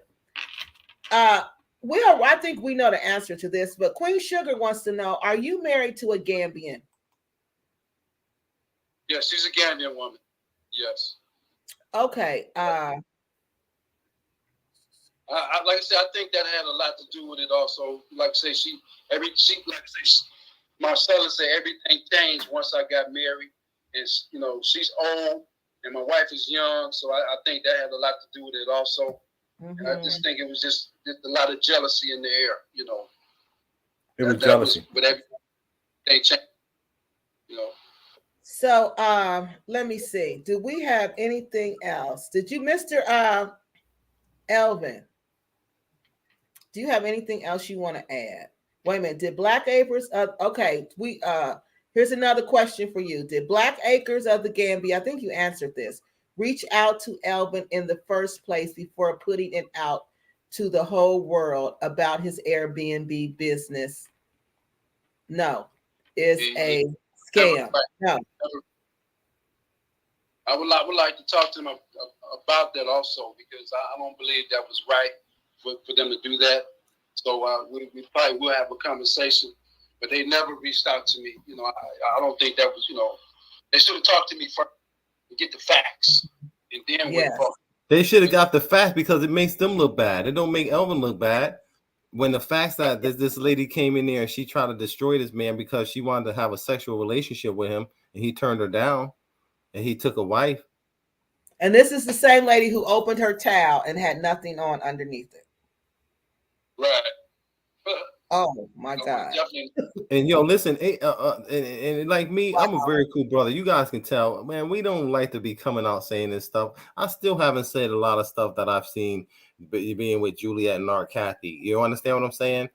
I think we know the answer to this, but Queen Sugar wants to know: are you married to a Gambian? Yes, she's a Gambian woman. Yes. Okay. Like I said, I think that had a lot to do with it. Also, like I say, Marcella said everything changed once I got married, and she's old and my wife is young, so I think that had a lot to do with it also. Mm-hmm. I just think it was just a lot of jealousy in the air, It was jealousy. But everything changed, So let me see. Do we have anything else? Did you, Mr. Elvin? Do you have anything else you want to add? Wait a minute. Did Black Acres? Okay. Here's another question for you. Did Black Acres of the Gambia? I think you answered this. Reach out to Elvin in the first place before putting it out to the whole world about his Airbnb business? No, it's a scam. No. I would like to talk to him about that also, because I don't believe that was right for them to do that. So we probably will have a conversation, but they never reached out to me. I don't think that was, they should have talked to me first. get the facts, and then Yes. They should have got the facts because it makes them look bad. It don't make Elvin look bad. When the facts that this lady came in there and she tried to destroy this man because she wanted to have a sexual relationship with him, and he turned her down, and he took a wife. And this is the same lady who opened her towel and had nothing on underneath it. Right. Oh my God. And yo, listen, and like me, I'm a very cool brother. You guys can tell, man, we don't like to be coming out saying this stuff. I still haven't said a lot of stuff that I've seen being with Juliet and Art Kathy. You understand what I'm saying?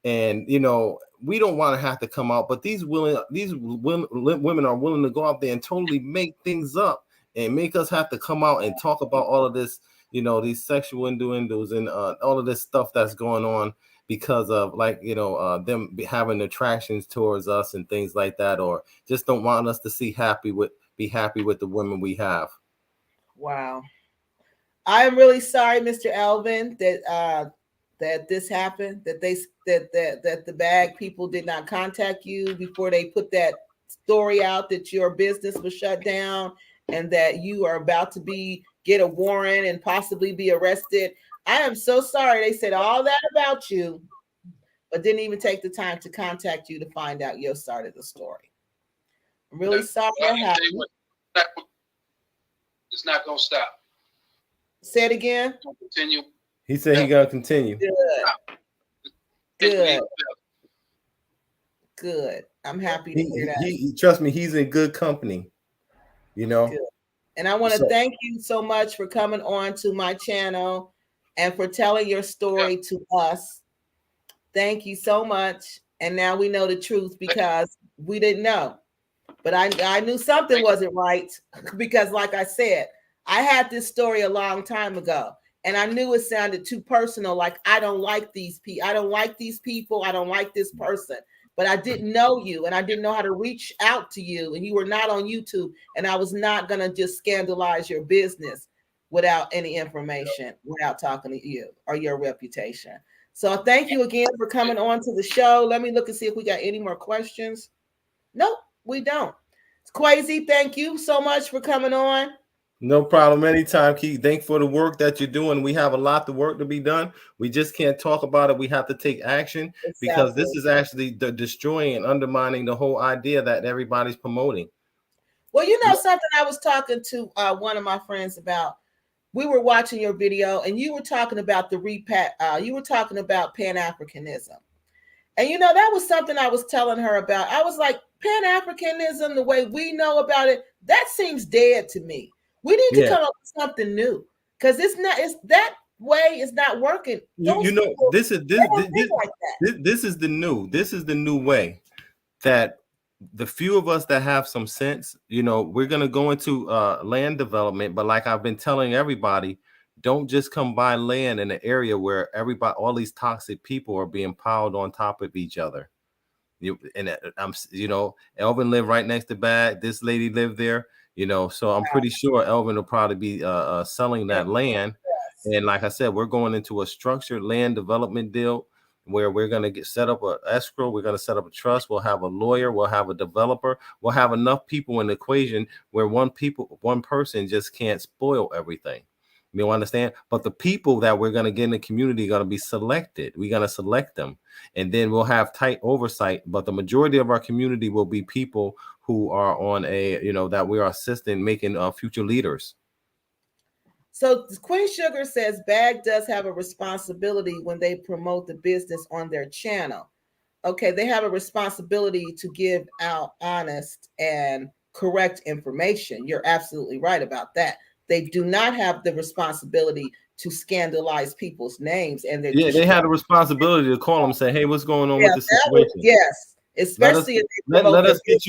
And you know, we don't want to have to come out, but these women are willing to go out there and totally make things up and make us have to come out and talk about all of this, you know, these sexual innuendos and all of this stuff that's going on because of, like, you know, them having attractions towards us and things like that, or just don't want us to be happy with the women we have. Wow. I'm really sorry, Mr. Elvin, that that this happened, that the bag people did not contact you before they put that story out that your business was shut down and that you are about to get a warrant and possibly be arrested. I am so sorry they said all that about you, but didn't even take the time to contact you to find out your side of the story. I'm really sorry that happened. It's not going to stop. Say it again. Continue. He said he gonna continue. Good. I'm happy to hear that. Trust me, he's in good company. You know. Good. And I want to thank you so much for coming on to my channel and for telling your story to us. Thank you so much. And now we know the truth because we didn't know. But I knew something wasn't right because, like I said, I had this story a long time ago. And I knew it sounded too personal. Like, I don't like these people. I don't like these people. I don't like this person. But I didn't know you, and I didn't know how to reach out to you. And you were not on YouTube. And I was not going to just scandalize your business without any information, without talking to you or your reputation. So thank you again for coming on to the show. Let me look and see if we got any more questions. Nope, we don't. Kwesi, thank you so much for coming on. No problem. Anytime, Keith. Thanks for the work that you're doing. We have a lot of work to be done. We just can't talk about it. We have to take action because this is actually destroying and undermining the whole idea that everybody's promoting. Well, you know something, I was talking to one of my friends about. We were watching your video and you were talking about you were talking about Pan-Africanism. And you know, that was something I was telling her about. I was like, Pan-Africanism, the way we know about it, that seems dead to me. We need to come up with something new because it's that way is not working. You know, this is the new way that the few of us that have some sense, you know, we're gonna go into land development. But like I've been telling everybody, don't just come buy land in an area where all these toxic people are being piled on top of each other. You know, Elvin lived right next to Bag. This lady lived there. You know, so I'm pretty sure Elvin will probably be selling that land. And like I said, we're going into a structured land development deal where we're going to set up an escrow. We're going to set up a trust. We'll have a lawyer. We'll have a developer. We'll have enough people in the equation where one person just can't spoil everything. You understand? But the people that we're going to get in the community are going to be selected. We're going to select them. And then we'll have tight oversight. But the majority of our community will be people who are on that we are assisting making future leaders. So Queen Sugar says Bag does have a responsibility when they promote the business on their channel. Okay, they have a responsibility to give out honest and correct information. You're absolutely right about that. They do not have the responsibility to scandalize people's names. And they had a responsibility to call them and say, hey, what's going on with this situation? Yes. Especially let us get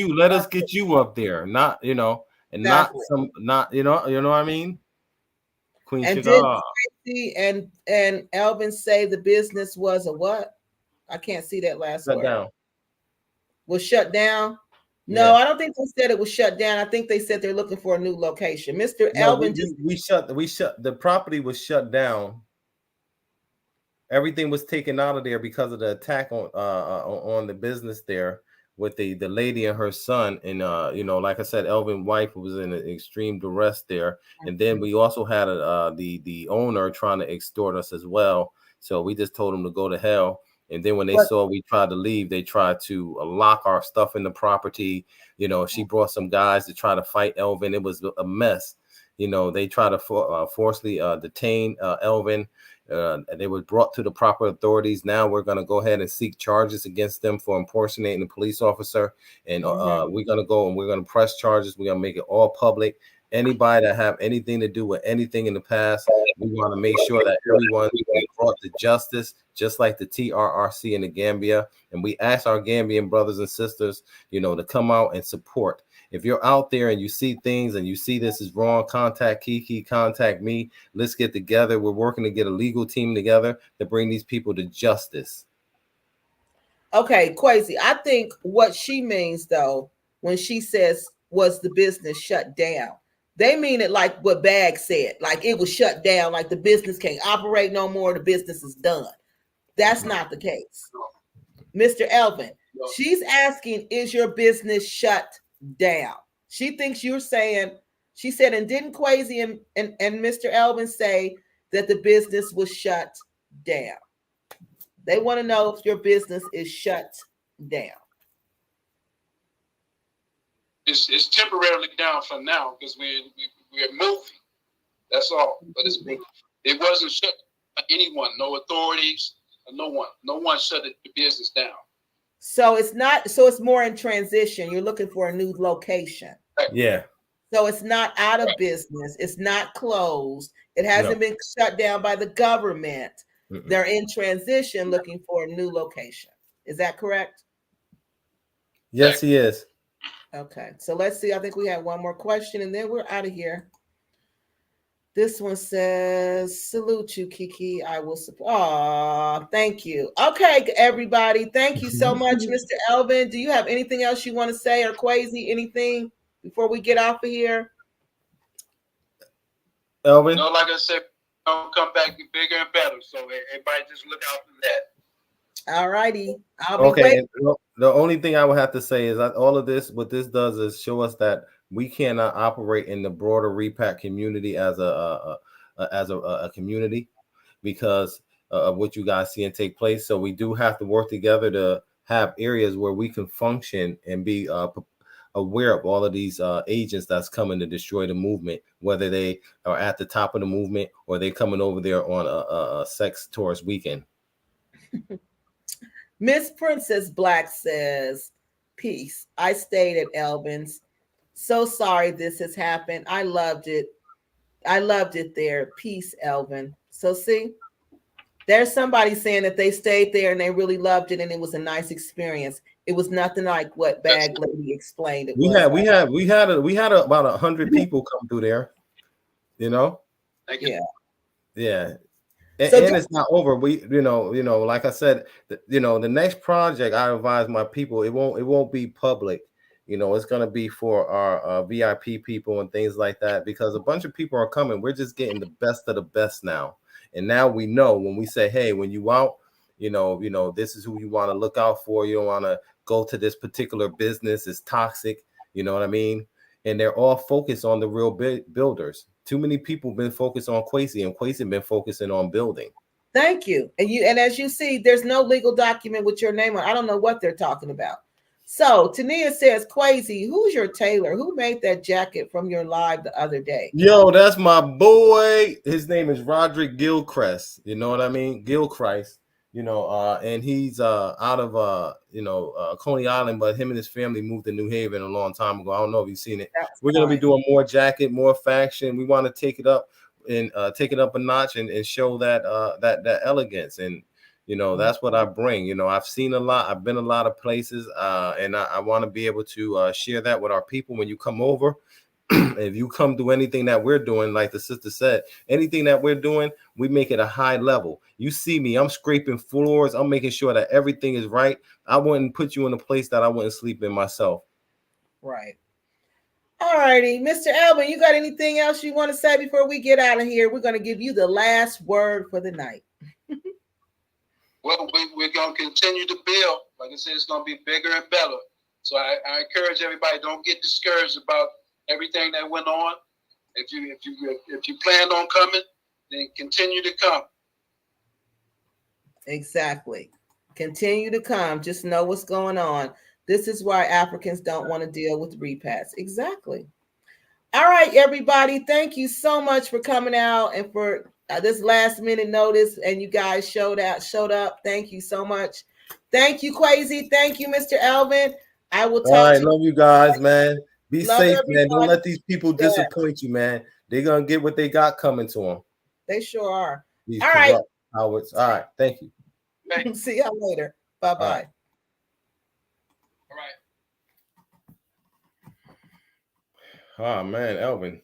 you up there, not, you know, and exactly. not you know what I mean? Queen and Sugar. Did and Elvin say the business was a what? I can't see that last word. Down. Was shut down? No, I don't think they said it was shut down. I think they said they're looking for a new location. Mr. Elvin we shut the property was shut down. Everything was taken out of there because of the attack on the business there. with the lady and her son, and you know, like I said, Elvin's wife was in an extreme duress there, and then we also had the owner trying to extort us as well. So we just told them to go to hell. And then when they saw we tried to leave, they tried to lock our stuff in the property. You know, she brought some guys to try to fight Elvin. It was a mess. You know, they tried to forcibly detain Elvin. They were brought to the proper authorities. Now we're going to go ahead and seek charges against them for impersonating a police officer. And we're going to go and we're going to press charges. We're going to make it all public. Anybody that have anything to do with anything in the past, we want to make sure that everyone is brought to justice, just like the TRRC in the Gambia. And we ask our Gambian brothers and sisters, you know, to come out and support. If you're out there and you see things and you see this is wrong, contact Kiki, contact me. Let's get together. We're working to get a legal team together to bring these people to justice. Okay, Kwesi, I think what she means, though, when she says, was the business shut down? They mean it like what Bag said, like it was shut down, like the business can't operate no more, the business is done. That's not the case. Mr. Elvin, she's asking, is your business shut down? She thinks you're saying, she said, and didn't Kwesi and Mr. Elvin say that the business was shut down? They want to know if your business is shut down. It's temporarily down for now because we're moving. That's all. But it wasn't shut by anyone, no authorities, no one. No one shut the business down. So it's not. So it's more in transition. You're looking for a new location. Yeah. So it's not out of business. It's not closed. It hasn't been shut down by the government. They're in transition, looking for a new location. Is that correct? Yes, he is. Okay, so let's see. I think we have one more question and then we're out of here. This one says, salute you, Kiki. I will support. Oh, thank you. Okay, everybody. Thank you so much, Mr. Elvin. Do you have anything else you want to say, or Kwesi, anything before we get off of here? Elvin? No, like I said, I'll come back bigger and better. So everybody just look out for that. All righty. I'll be waiting. The only thing I would have to say is that all of this, what this does is show us that we cannot operate in the broader repack community as a community because of what you guys see and take place. So we do have to work together to have areas where we can function and be aware of all of these agents that's coming to destroy the movement, whether they are at the top of the movement or they coming over there on a sex tourist weekend. Miss Princess Black says, peace. I stayed at Elvin's. So sorry this has happened. I loved it. I loved it there. Peace, Elvin. So see, there's somebody saying that they stayed there and they really loved it and it was a nice experience. It was nothing like what Bag Lady explained. We had about 100 people come through there. You know. Yeah. And it's not over. We, you know, like I said, the next project I advise my people, it won't be public. You know, it's going to be for our VIP people and things like that, because a bunch of people are coming. We're just getting the best of the best now. And now we know when we say, hey, when you out, you know, this is who you want to look out for. You don't want to go to this particular business. It's toxic. You know what I mean? And they're all focused on the real builders. Too many people been focused on Kwesi, and Kwesi been focusing on building. Thank you. And as you see, there's no legal document with your name on. I don't know what they're talking about. So Tania says, Kwesi, who's your tailor? Who made that jacket from your live the other day? Yo, that's my boy. His name is Roderick Gilchrist. You know what I mean? Gilchrist. You know, and he's out of Coney Island, but him and his family moved to New Haven a long time ago. I don't know if you've seen it. We're gonna be doing more jacket, more faction. We want to take it up and take it up a notch and show that that elegance. And you know, that's what I bring. You know, I've seen a lot. I've been a lot of places, and I want to be able to share that with our people when you come over. If you come do anything that we're doing, like the sister said, anything that we're doing, we make it a high level. You see me, I'm scraping floors. I'm making sure that everything is right. I wouldn't put you in a place that I wouldn't sleep in myself. Right. All righty. Mr. Elvin, you got anything else you want to say before we get out of here? We're going to give you the last word for the night. Well, we're going to continue to build. Like I said, it's going to be bigger and better. So I encourage everybody, don't get discouraged about everything that went on. If you planned on coming, then continue to come. Exactly. Continue to come. Just know what's going on. This is why Africans don't want to deal with repats. Exactly. All right, everybody. Thank you so much for coming out and for this last minute notice. And you guys showed up. Thank you so much. Thank you, Kwesi. Thank you, Mr. Elvin. I will talk All right, to you. love you guys, man. Be Love safe, man. Don't everybody. let these people disappoint you, man. They're gonna get what they got coming to them. They sure are. These All corrupt cowards. All right, thank you. right. See y'all later. Bye-bye. All right. All right. Oh man, Elvin.